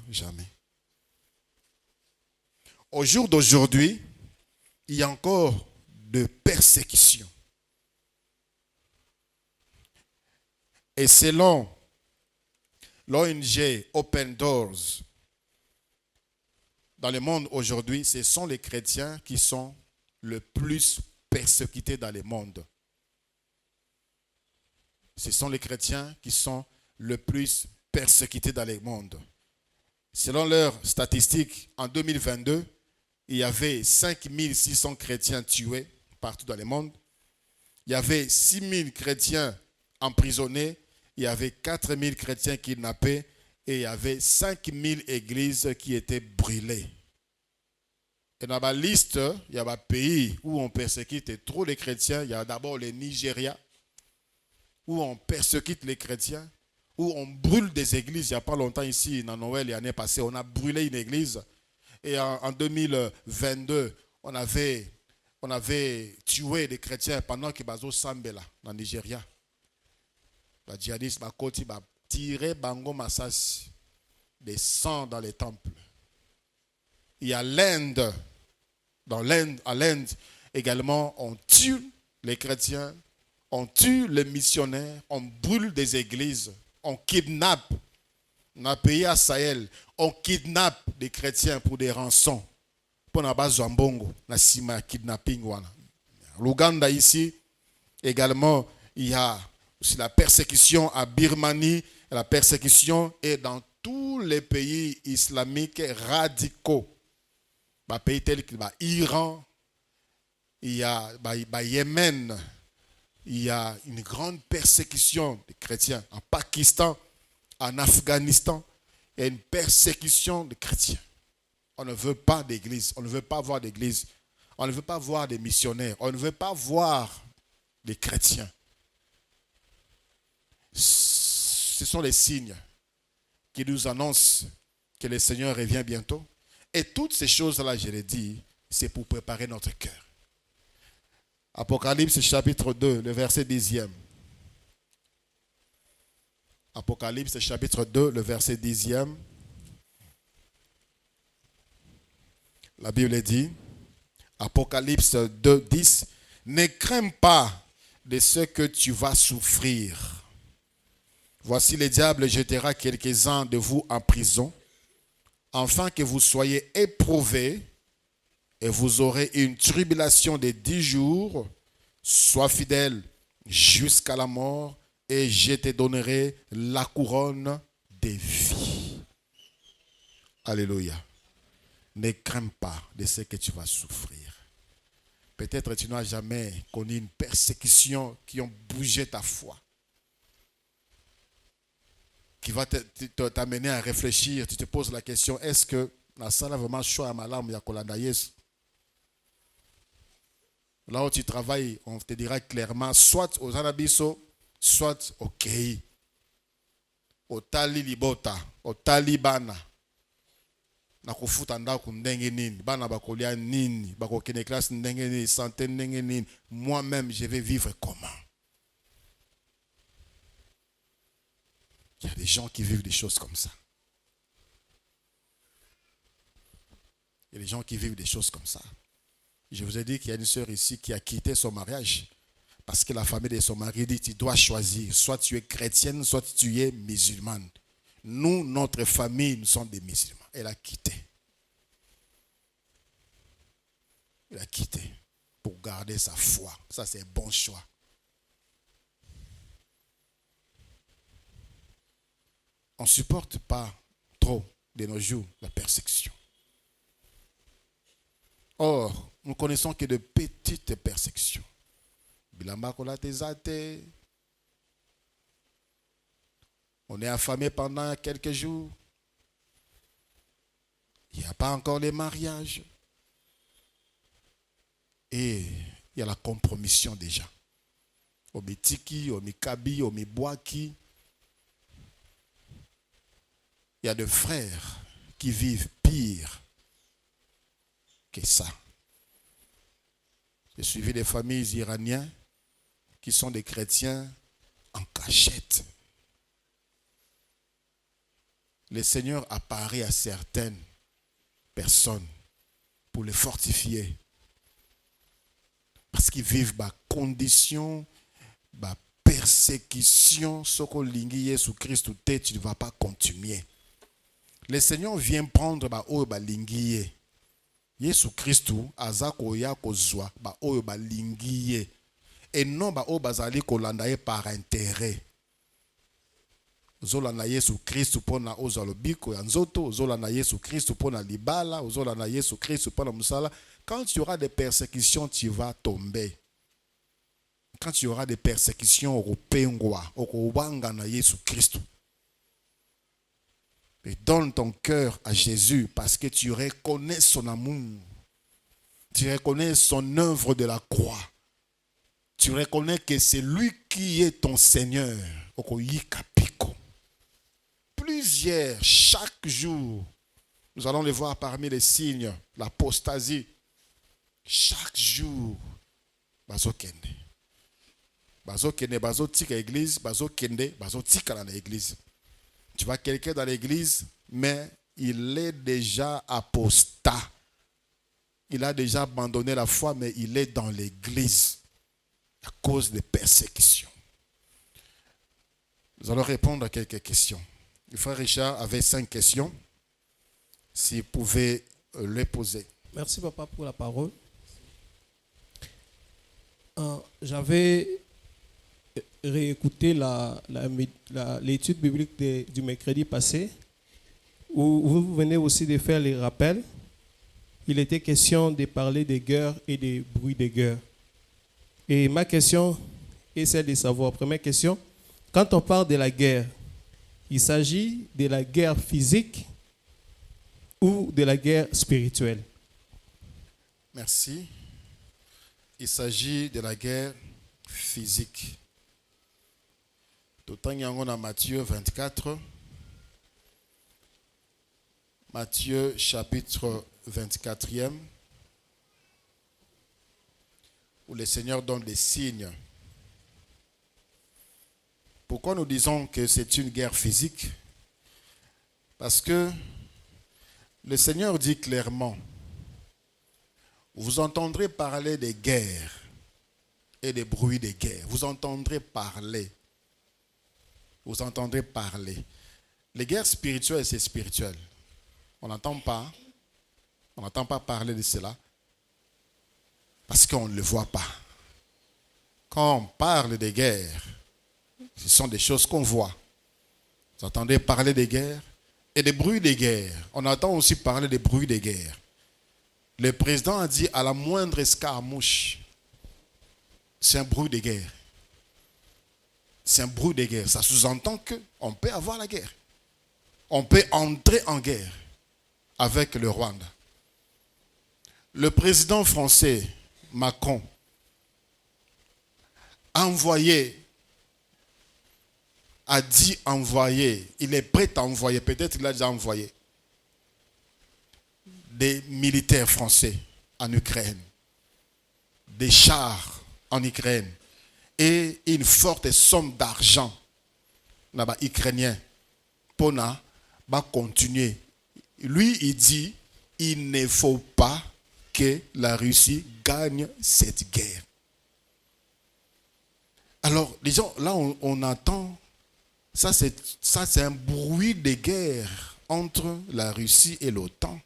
A: Jamais. Au jour d'aujourd'hui, il y a encore de persécutions. Et selon l'ONG Open Doors, dans le monde aujourd'hui, ce sont les chrétiens qui sont le plus persécutés dans le monde. Ce sont les chrétiens qui sont le plus persécutés dans le monde. Selon leurs statistiques, en 2022, il y avait 5600 chrétiens tués partout dans le monde. Il y avait 6000 chrétiens emprisonnés. Il y avait 4000 chrétiens kidnappés. Et il y avait 5000 églises qui étaient brûlées. Et dans la liste, il y a un pays où on persécute trop les chrétiens. Il y a d'abord le Nigeria, où on persécute les chrétiens, où on brûle des églises. Il n'y a pas longtemps ici, dans Noël, l'année passée, on a brûlé une église. Et en 2022, on avait tué des chrétiens pendant qu'ils étaient au Sambela, dans le Nigeria. Les djihadistes ont tiré Bango Massas, des sangs dans les temples. Il y a l'Inde. À l'Inde également, on tue les chrétiens, on tue les missionnaires, on brûle des églises, on kidnappe. Dans un pays à Sahel, on kidnappe des chrétiens pour des rançons. Pour la base Zambongo, la sima kidnapping. L'Ouganda ici, également, il y a aussi la persécution à Birmanie. La persécution est dans tous les pays islamiques radicaux. Les pays tels que l'Iran, il y a Yémen, il y a une grande persécution des chrétiens. En Pakistan, en Afghanistan, il y a une persécution des chrétiens. On ne veut pas d'église, on ne veut pas voir d'église, on ne veut pas voir des missionnaires, on ne veut pas voir des chrétiens. Ce sont les signes qui nous annoncent que le Seigneur revient bientôt. Et toutes ces choses-là, je l'ai dit, c'est pour préparer notre cœur. Apocalypse chapitre 2, le verset 10e. Apocalypse chapitre 2, le verset 10e. La Bible dit, Apocalypse 2, 10, ne crains pas de ce que tu vas souffrir. Voici le diable jettera quelques-uns de vous en prison, afin que vous soyez éprouvés, et vous aurez une tribulation de 10 jours. Sois fidèle jusqu'à la mort, et je te donnerai la couronne de vie. Alléluia. Ne crains pas de ce que tu vas souffrir. Peut-être tu n'as jamais connu une persécution qui a bougé ta foi, qui va t'amener à réfléchir. Tu te poses la question, est-ce que la salle a vraiment choix à ma larme yakolanda Yesu? Là où tu travailles, on te dira clairement, soit aux Anabiso, soit au Kei, au Tali Libota, au Talibana. Moi-même, je vais vivre comment? Il y a des gens qui vivent des choses comme ça. Il y a des gens qui vivent des choses comme ça. Je vous ai dit qu'il y a une sœur ici qui a quitté son mariage parce que la famille de son mari dit tu dois choisir. Soit tu es chrétienne, soit tu es musulmane. Nous, notre famille, nous sommes des musulmans. Elle a quitté. Elle a quitté pour garder sa foi. Ça, c'est un bon choix. On ne supporte pas trop de nos jours la persécution. Or, nous connaissons que de petites persécutions. On est affamé pendant quelques jours. Il n'y a pas encore les mariages. Et il y a la compromission déjà. Au Mitiki, au Mikabi, au Mibwaki. Il y a des frères qui vivent pire que ça. J'ai suivi des familles iraniennes qui sont des chrétiens en cachette. Le Seigneur apparaît à certaines personnes pour les fortifier. Parce qu'ils vivent des conditions, des persécutions. Ce que l'ingé Jésus Christ tu ne vas pas continuer. Le Seigneur vient prendre ba lingye. Jésus Christ azakoya kozwa ba oyo ba lingye. Et non ba o bazali kolanda par intérêt. Zolanda Yesu Christ pona ozalobiko ya nzoto, zolanda Yesu Christ pona libala, zolanda Yesu Christ pona musala. Quand il y aura des persécutions, tu vas tomber. Quand il y aura des persécutions au pengwa, au wanga na Yesu Christ. Et donne ton cœur à Jésus parce que tu reconnais son amour. Tu reconnais son œuvre de la croix. Tu reconnais que c'est lui qui est ton Seigneur. Plusieurs, chaque jour, nous allons les voir parmi les signes, l'apostasie. Chaque jour, bazo kende. Bazo kende, bazo tika l'église, bazo kende, bazo tika dans l'église. Tu vois quelqu'un dans l'église, mais il est déjà apostat. Il a déjà abandonné la foi, mais il est dans l'église à cause des persécutions. Nous allons répondre à quelques questions. Le frère Richard avait 5 questions. S'il pouvait les poser.
B: Merci papa pour la parole. J'avais réécouté l'étude biblique du mercredi passé, où vous venez aussi de faire les rappels. Il était question de parler des guerres et des bruits des guerres. Et ma question est celle de savoir. Première question, quand on parle de la guerre, il s'agit de la guerre physique ou de la guerre spirituelle?
A: Merci. Il s'agit de la guerre physique. Tout en dans Matthieu 24. Matthieu chapitre 24e. Où le Seigneur donne des signes. Pourquoi nous disons que c'est une guerre physique? Parce que le Seigneur dit clairement, vous entendrez parler des guerres et des bruits des guerres. Vous entendrez parler. Vous entendrez parler. Les guerres spirituelles, c'est spirituel. On n'entend pas parler de cela parce qu'on ne le voit pas. Quand on parle des guerres, ce sont des choses qu'on voit. Vous entendez parler des guerres et des bruits des guerres. On entend aussi parler des bruits des guerres. Le président a dit à la moindre escarmouche, c'est un bruit de guerre. C'est un bruit de guerre. Ça sous-entend qu'on peut avoir la guerre. On peut entrer en guerre avec le Rwanda. Le président français, Macron, a dit envoyer, il est prêt à envoyer, peut-être qu'il a déjà envoyé des militaires français en Ukraine, des chars en Ukraine et une forte somme d'argent ukrainien pour continuer. Lui, il dit, il ne faut pas que la Russie gagne cette guerre. Alors, les gens, là, on entend, ça c'est un bruit de guerre entre la Russie et l'OTAN.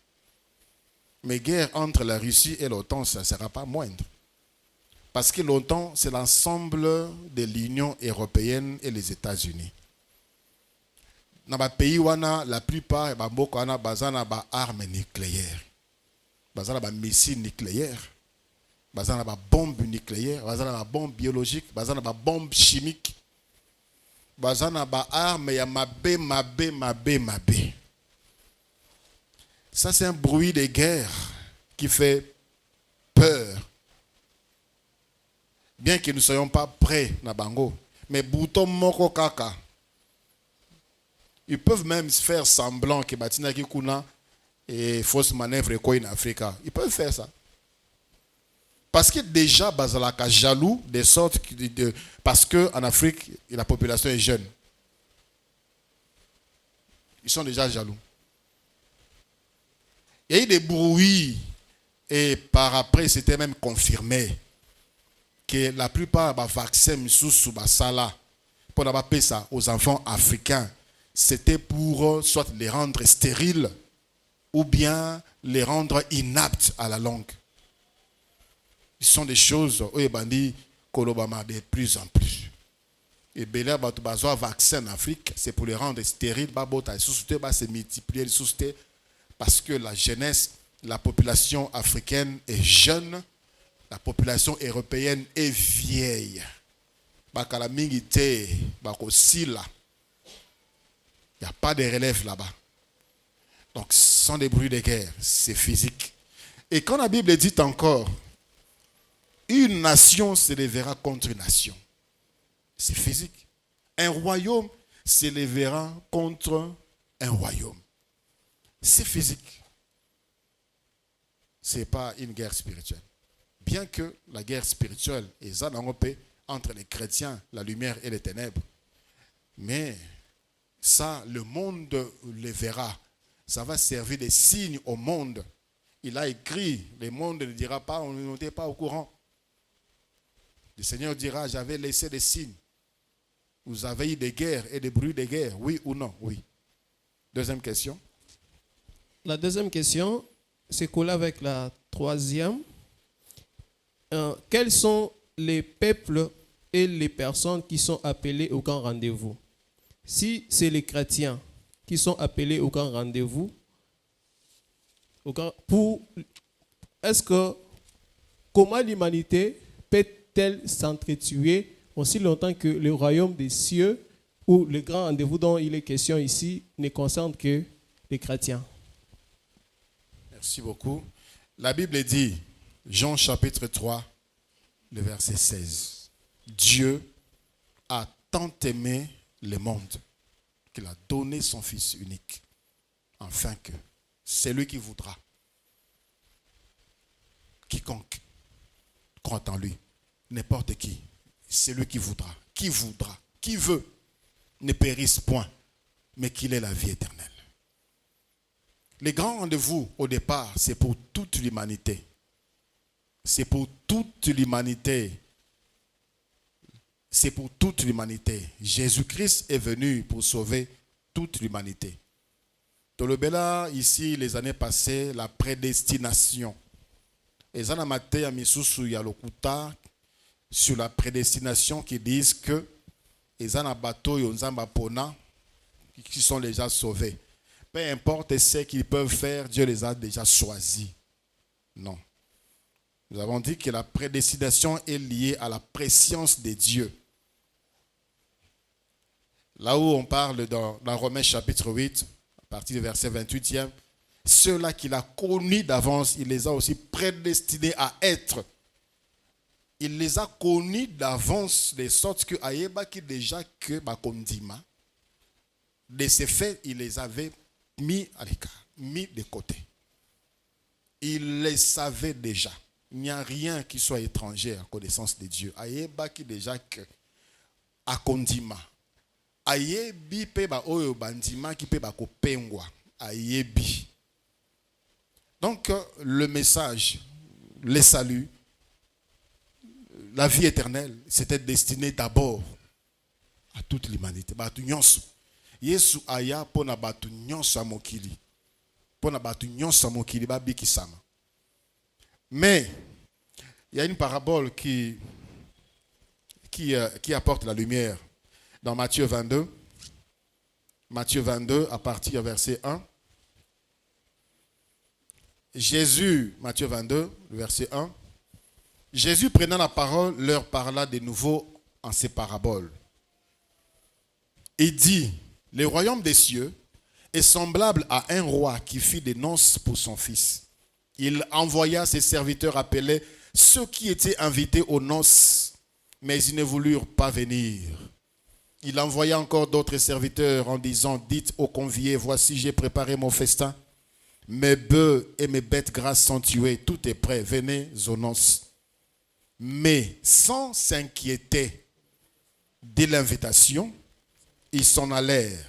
A: Mais guerre entre la Russie et l'OTAN, ça ne sera pas moindre. Parce que l'OTAN, c'est l'ensemble de l'Union européenne et les États-Unis. Dans les pays où la plupart ont des armes nucléaires, des missiles nucléaires, des bombes nucléaires, des bombes biologiques, des bombes chimiques, des armes mabé. Ça, c'est un bruit de guerre qui fait peur. Bien que nous ne soyons pas prêts, Nabango. Mais bouton moko kaka. Ils peuvent même faire semblant que Batina Kikuna et fausse manœuvre en Afrique. Ils peuvent faire ça. Parce que déjà, Bazalaka jaloux, de sorte que, parce qu'en Afrique, la population est jeune. Ils sont déjà jaloux. Il y a eu des bruits, et par après, c'était même confirmé que la plupart des vaccins sous Basala, pour appeler ça aux enfants africains, c'était pour soit les rendre stériles ou bien les rendre inaptes à la langue. Ce sont des choses où les bandits Kolobama de plus en plus. Et Béla Batoubazoa vaccin en Afrique, c'est pour les rendre stériles, se multiplier, parce que la jeunesse, la population africaine est jeune, la population européenne est vieille. Il n'y a pas de relève là-bas. Donc, ce sont des bruits de guerre, c'est physique. Et quand la Bible dit encore, une nation s'élèvera contre une nation, c'est physique. Un royaume s'élèvera contre un royaume. C'est physique. Ce n'est pas une guerre spirituelle. Bien que la guerre spirituelle est entre les chrétiens, la lumière et les ténèbres. Mais ça, le monde le verra. Ça va servir de signe au monde. Il a écrit, le monde ne dira pas, on n'était pas au courant. Le Seigneur dira, j'avais laissé des signes. Vous avez eu des guerres et des bruits de guerre, oui ou non? Oui. Deuxième question.
B: La deuxième question, c'est collé avec la troisième. Quels sont les peuples et les personnes qui sont appelées au grand rendez-vous? Si c'est les chrétiens qui sont appelés au grand rendez-vous, comment l'humanité peut-elle s'entretuer aussi longtemps que le royaume des cieux ou le grand rendez-vous dont il est question ici ne concerne que les chrétiens?
A: Merci beaucoup. La Bible dit, Jean chapitre 3, le verset 16. Dieu a tant aimé le monde qu'il a donné son Fils unique, afin que celui qui voudra, quiconque croit en lui, n'importe qui, celui qui voudra, qui veut, ne périsse point, mais qu'il ait la vie éternelle. Les grands rendez-vous, au départ, c'est pour toute l'humanité. C'est pour toute l'humanité. C'est pour toute l'humanité. Jésus-Christ est venu pour sauver toute l'humanité. Tolobela, ici, les années passées, la prédestination. Et Zanamate Yamisusu Yalokuta, sur la prédestination, qui disent que les Zanabato Yonzamba Pona, qui sont déjà sauvés. Peu importe ce qu'ils peuvent faire, Dieu les a déjà choisis. Non. Nous avons dit que la prédestination est liée à la préscience de Dieu. Là où on parle dans Romains chapitre 8, à partir du verset 28e, ceux-là qu'il a connus d'avance, il les a aussi prédestinés à être. Il les a connus d'avance, de sorte que Aïeba qui déjà que Bakondima, de ces faits, il les avait mis à l'écart, mis de côté. Il les savait déjà. Il n'y a rien qui soit étranger à la connaissance de Dieu. Aïeba qui déjà que Akondima. Aïebi pe ba oyo bandima qui pe ba kopengwa. Aïebi. Donc le message, le salut, la vie éternelle, c'était destiné d'abord à toute l'humanité. Batu nyonso. Yesu aya pona batu nyonso mokili. Pona batu nyonso mokili ba bikisama. Mais il y a une parabole qui apporte la lumière dans Matthieu 22. Matthieu 22 à partir du verset 1. Jésus, Matthieu 22, verset 1. Jésus prenant la parole leur parla de nouveau en ces paraboles. Il dit, le royaume des cieux est semblable à un roi qui fit des noces pour son fils. Il envoya ses serviteurs appeler ceux qui étaient invités aux noces, mais ils ne voulurent pas venir. Il envoya encore d'autres serviteurs en disant, dites aux conviés, voici j'ai préparé mon festin. Mes bœufs et mes bêtes grasses sont tués, tout est prêt, venez aux noces. Mais sans s'inquiéter de l'invitation, ils s'en allèrent.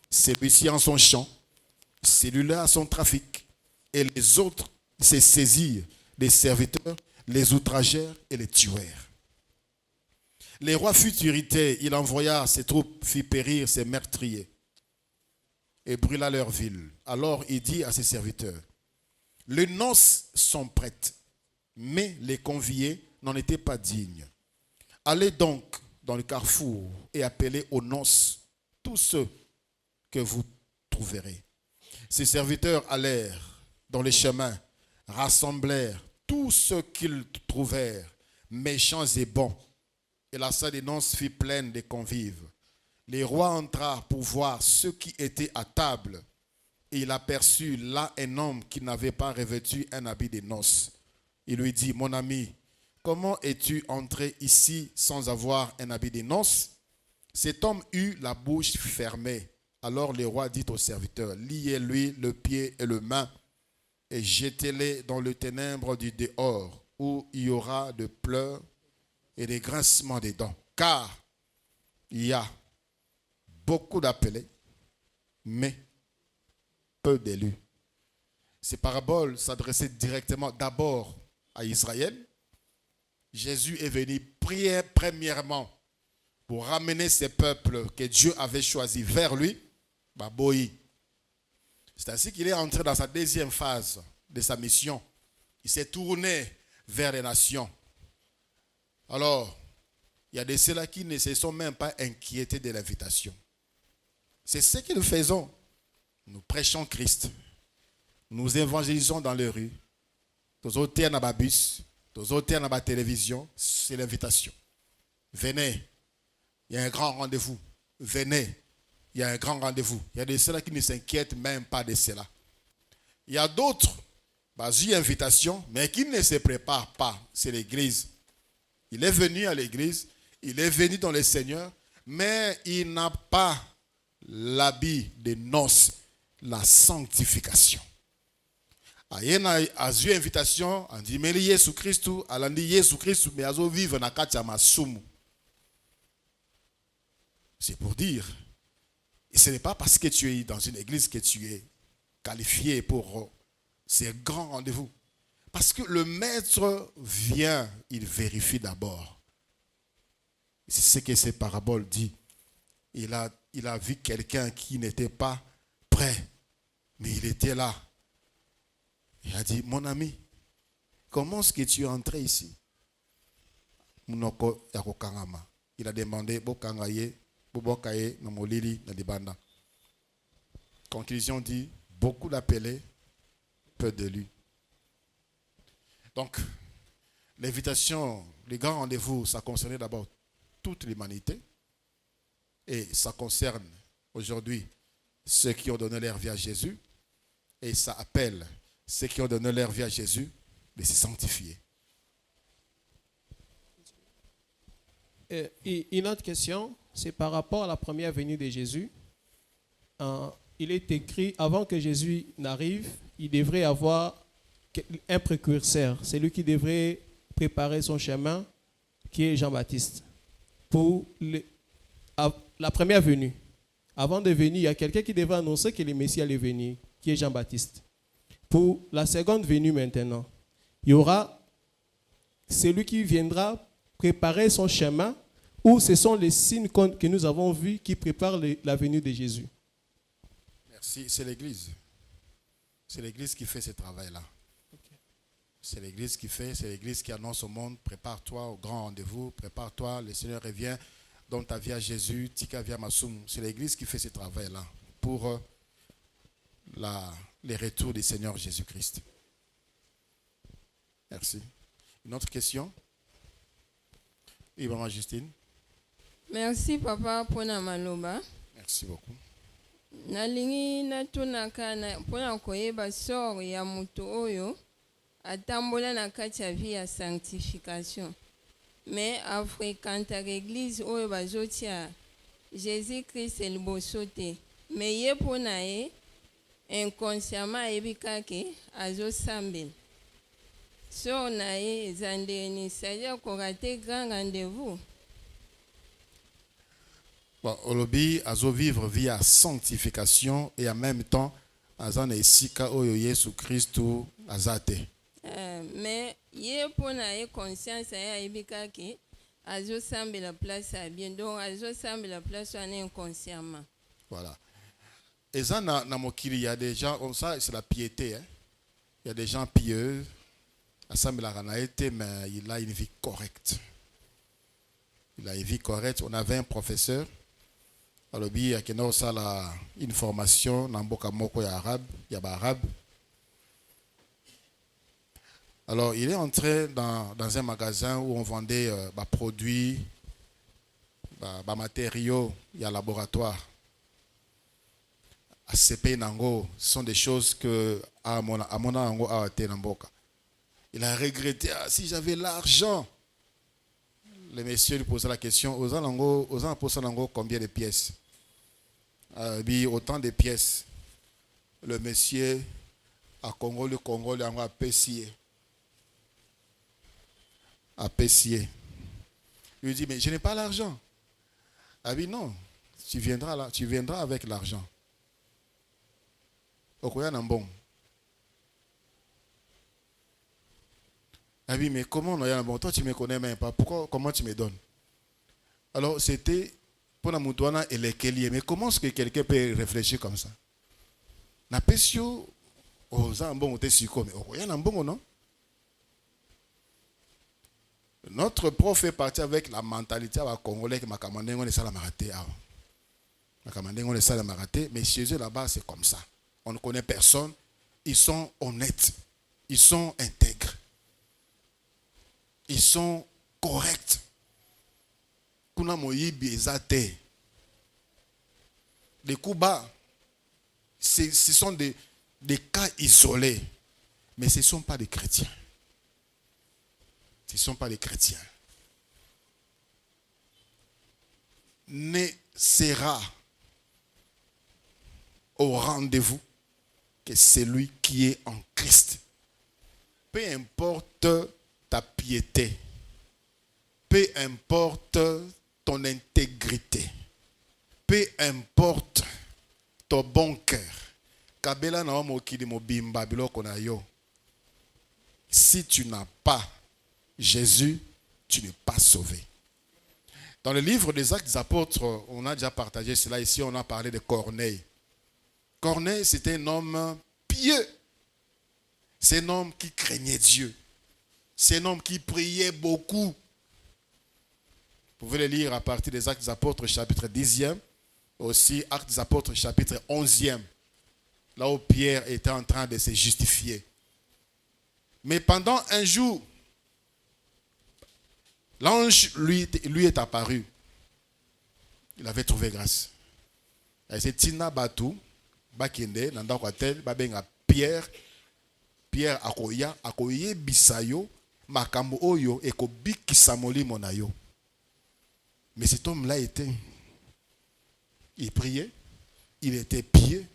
A: Celui-ci en son champ, celui-là à son trafic, et les autres se saisirent des serviteurs, les outragèrent et les tuèrent. Le roi fut irrité, il envoya ses troupes, fit périr ses meurtriers et brûla leur ville. Alors il dit à ses serviteurs, les noces sont prêtes, mais les conviés n'en étaient pas dignes. Allez donc dans le carrefour et appelez aux noces tous ceux que vous trouverez. Ses serviteurs allèrent dans les chemins, rassemblèrent tous ceux qu'ils trouvèrent, méchants et bons. Et la salle des noces fut pleine de convives. Les rois entrèrent pour voir ceux qui étaient à table. il aperçut là un homme qui n'avait pas revêtu un habit de noces. Il lui dit, mon ami, comment es-tu entré ici sans avoir un habit de noces? Cet homme eut la bouche fermée. Alors le roi dit au serviteur, liez-lui le pied et le main et jetez-les dans le ténèbre du dehors, où il y aura de pleurs et des grincements des dents. Car il y a beaucoup d'appelés, mais peu d'élus. Ces paraboles s'adressaient directement d'abord à Israël. Jésus est venu prier premièrement pour ramener ces peuples que Dieu avait choisis vers lui. C'est ainsi qu'il est entré dans sa deuxième phase de sa mission. Il s'est tourné vers les nations. Alors, il y a de ceux-là qui ne se sont même pas inquiétés de l'invitation. C'est ce que nous faisons. Nous prêchons Christ. Nous évangélisons dans les rues. Nous hôtels dans les bus, nous hôtels dans la télévision. C'est l'invitation. Venez. Il y a un grand rendez-vous. Venez. Il y a un grand rendez-vous. Il y a de ceux-là qui ne s'inquiètent même pas de cela. Il y a d'autres, j'ai invitation, mais qui ne se préparent pas. C'est l'église. Il est venu à l'église, il est venu dans le Seigneur, mais il n'a pas l'habit de noces, la sanctification. Il y a une invitation, on dit, mais Jésus Christ, on dit Jésus Christ, mais on vivre dans la sumu. C'est pour dire, et ce n'est pas parce que tu es dans une église que tu es qualifié pour ces grands rendez-vous. Parce que le maître vient, il vérifie d'abord. C'est ce que ces paraboles disent. Il a vu quelqu'un qui n'était pas prêt, mais il était là. Il a dit, mon ami, comment est-ce que tu es entré ici? Il a demandé, conclusion dit, beaucoup d'appelés, peu de lui. Donc, l'invitation, les grands rendez-vous, ça concernait d'abord toute l'humanité. Et ça concerne aujourd'hui ceux qui ont donné leur vie à Jésus. Et ça appelle ceux qui ont donné leur vie à Jésus de se sanctifier.
B: Une autre question, c'est par rapport à la première venue de Jésus. Il est écrit, avant que Jésus n'arrive, il devrait avoir un précurseur, c'est lui qui devrait préparer son chemin, qui est Jean-Baptiste. Pour la première venue, avant de venir, il y a quelqu'un qui devrait annoncer que le Messie allait venir, qui est Jean-Baptiste. Pour la seconde venue maintenant, il y aura celui qui viendra préparer son chemin, ou ce sont les signes que nous avons vus qui préparent la venue de Jésus.
A: Merci, c'est l'Église. C'est l'Église qui fait ce travail-là. Okay. C'est l'Église qui fait, c'est l'Église qui annonce au monde, prépare-toi au grand rendez-vous, prépare-toi, le Seigneur revient, donne ta vie à Jésus, tika via masum. C'est l'Église qui fait ce travail-là pour les retours du Seigneur Jésus-Christ. Merci. Une autre question? Oui, maman Justine.
C: Merci papa pour la maloba.
A: Merci beaucoup.
C: Nalingi natunaka na pona koyeba sort ya mutu oyo atambola na kati ya vie ya sanctification. Mais a fréquenter l'église oyo bazotia Jésus Christ liboso te. Mais ye pona ye inconsciemment ebikake azosambela. So na ye zandeni c'est-à-dire qu'on rate grand rendez-vous.
A: Bon, Olobi azo vivre via sanctification et en même temps azana esika oyo Yesu Christo azate.
C: Mais ye pona ye conscience ya ebikaki azo sambe la place à bien donc azo sambe la place en inconsciemment.
A: Voilà. Et ça na mokili il y a des gens comme ça, c'est la piété hein. Il y a des gens pieux assemble la ranaete mais il a une vie correcte. Il a une vie correcte. On avait un professeur alors il y a une formation dans mboka moko ya arabe, ya ba arabe. Alors il est entré dans un magasin où on vendait des produits, des matériaux, il y a laboratoire. ACP Nango sont des choses que à mon Nango a été Namboka. Il a regretté, si j'avais l'argent. Le monsieur lui posait la question, aux gens posent combien de pièces? Autant de pièces. Le monsieur à Congo, le a pessier. Il lui dit, mais je n'ai pas l'argent. Ah oui, non, tu viendras avec l'argent. Okoya Nambong. Ah oui, mais comment on a bon? Toi, tu ne me connais même pas. Comment tu me donnes? Alors, c'était pour la moutouana et les kéliers. Mais comment est-ce que quelqu'un peut réfléchir comme ça? Na pesio, aux ambons, t'es succo, mais il y a un bon, non? Notre prof est parti avec la mentalité à Congolais que ma commandé, on est ça la maraté. Ma commandé, on est ça la maraté. Mais chez eux là-bas, c'est comme ça. On ne connaît personne. Ils sont honnêtes. Ils sont intègres. Ils sont corrects. Kuna moyibi ezate. Les coups bas, ce sont des cas isolés. Mais ce ne sont pas des chrétiens. Ce ne sont pas des chrétiens. Ne sera au rendez-vous que celui qui est en Christ. Peu importe ta piété, peu importe ton intégrité, peu importe ton bon cœur. Kabela na mokili mobimba biloko na yo. Si tu n'as pas Jésus, tu n'es pas sauvé. Dans le livre des Actes des Apôtres, on a déjà partagé cela ici, on a parlé de Corneille. Corneille, c'était un homme pieux. C'est un homme qui craignait Dieu. C'est un homme qui priait beaucoup. Vous pouvez le lire à partir des Actes des Apôtres, chapitre 10e, aussi Actes des Apôtres, chapitre 11e, là où Pierre était en train de se justifier. Mais pendant un jour, l'ange lui est apparu. Il avait trouvé grâce. C'est Tina Batou, Bakende, Nanda Kwatel, Babenga Pierre akoye bisayo, makambo oyo, eko bikisa molimo na yo. Mais cet homme-là il priait, il était pieux,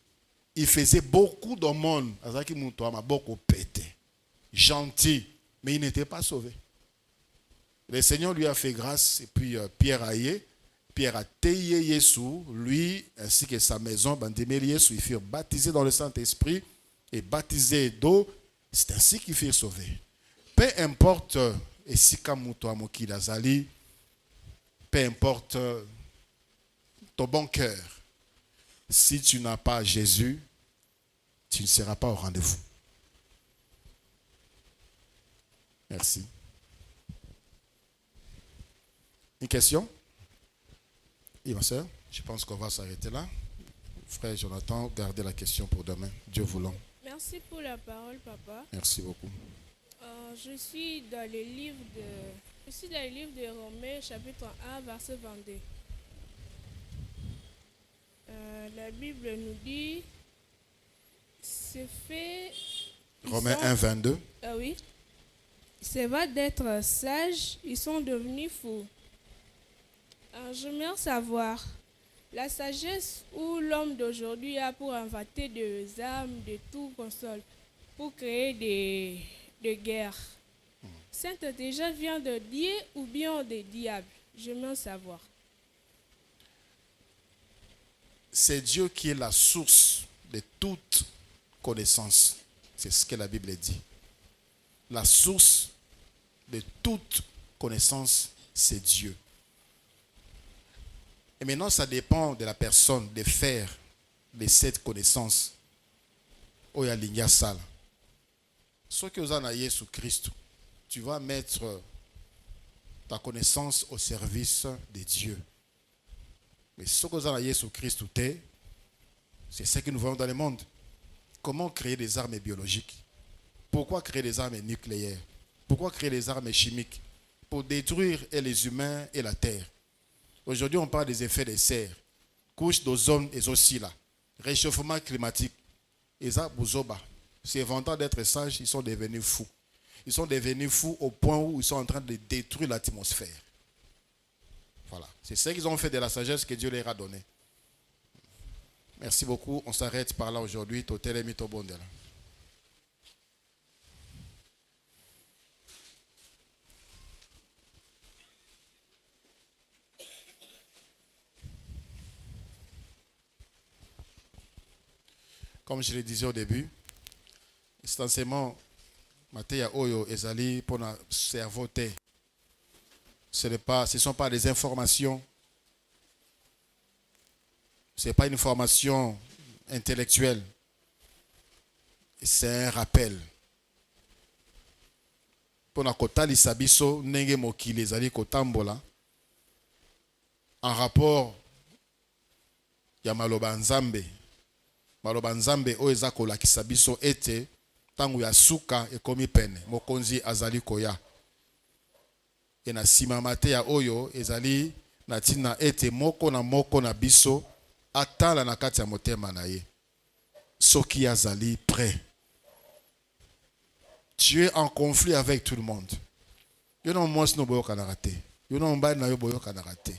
A: il faisait beaucoup d'aumônes, gentil, mais il n'était pas sauvé. Le Seigneur lui a fait grâce, et puis Pierre a taillé Jésus, lui ainsi que sa maison, Bandemeli Jésus, ils furent baptisés dans le Saint-Esprit et baptisés d'eau. C'est ainsi qu'ils furent sauvés. Peu importe, et si Kamuto Amoki Lazali, peu importe ton bon cœur, si tu n'as pas Jésus, tu ne seras pas au rendez-vous. Merci. Une question? Oui, ma soeur, je pense qu'on va s'arrêter là. Frère Jonathan, gardez la question pour demain, Dieu voulant.
D: Merci pour la parole, papa.
A: Merci beaucoup.
D: Je suis dans le livre de Romains, chapitre 1, verset 22. La Bible nous dit, c'est fait...
A: Romains 1, 22.
D: Ah oui. C'est vrai d'être sages, ils sont devenus fous. J'aimerais savoir, la sagesse où l'homme d'aujourd'hui a pour inventer des armes, de tout console, pour créer des guerres. Cette intelligence vient de Dieu ou bien des diables? J'aimerais savoir.
A: C'est Dieu qui est la source de toute connaissance. C'est ce que la Bible dit. La source de toute connaissance, c'est Dieu. Et maintenant, ça dépend de la personne de faire de cette connaissance. Oya linya sala. Ce que vous en avez sous Christ, tu vas mettre ta connaissance au service de Dieu. Mais ce que vous en avez sous Christ, c'est ce que nous voyons dans le monde. Comment créer des armes biologiques? Pourquoi créer des armes nucléaires? Pourquoi créer des armes chimiques? Pour détruire les humains et la terre. Aujourd'hui, on parle des effets de serre. Couche d'ozone et aussi là. réchauffement climatique. Et ça, Bouzoba, c'est vantant d'être sages, ils sont devenus fous. Ils sont devenus fous au point où ils sont en train de détruire l'atmosphère. Voilà. C'est ce qu'ils ont fait de la sagesse que Dieu leur a donnée. Merci beaucoup. On s'arrête par là aujourd'hui. Totele mito bondela. Comme je le disais au début, essentiellement, Matéa Oyo Ezali pour notre cerveau. Ce ne sont pas des informations. Ce n'est pas une formation intellectuelle. C'est un rappel. Pour na kotali sabiso nenge mokili ezali kotambola en rapport ya maloba nzambe. Maloba nzambe oyo eza kolakisa biso ete tangu ya suka ekomi pene mokonzi azali koya. Et na sima mate ya oyo ezali na tina ete moko na biso atala na kati ya motema na ye. Soki azali prêt. Tu es en conflit avec tout le monde. Yo no mwasi no boyo kanarate. Yo no mbali na yo boyo kanarate.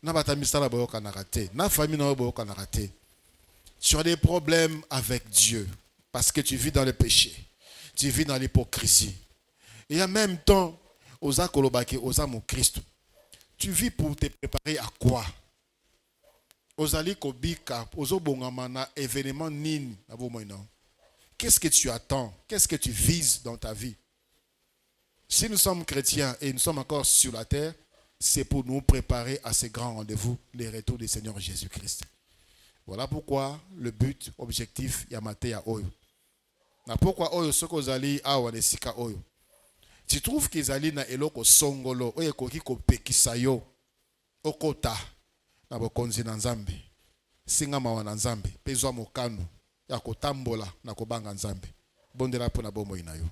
A: Na batamisa na boyo kanarate. Na famille na yo boyo kanarate. Tu as des problèmes avec Dieu parce que tu vis dans le péché. Tu vis dans l'hypocrisie. Et en même temps, oza kolobaki, oza mon Christ. Tu vis pour te préparer à quoi? Ozali kobika, ozo bongamana événement nini na bomoino. Qu'est-ce que tu attends? Qu'est-ce que tu vises dans ta vie? Si nous sommes chrétiens et nous sommes encore sur la terre, c'est pour nous préparer à ce grand rendez-vous, le retour du Seigneur Jésus-Christ. Voilà pourquoi le but, objectif, yamate ya oyo. Na pourquoi oyo soko zali awa nesika oyo. Tu trouves qu'ils allaient na eloko songolo, oye koki ko pekisa yo, okota, na bokonzi na nzambe. Singa mawa na nzambe, pezwa mokano, ya kotambola na kobanga nzambe. Bondela po na bomo inayo.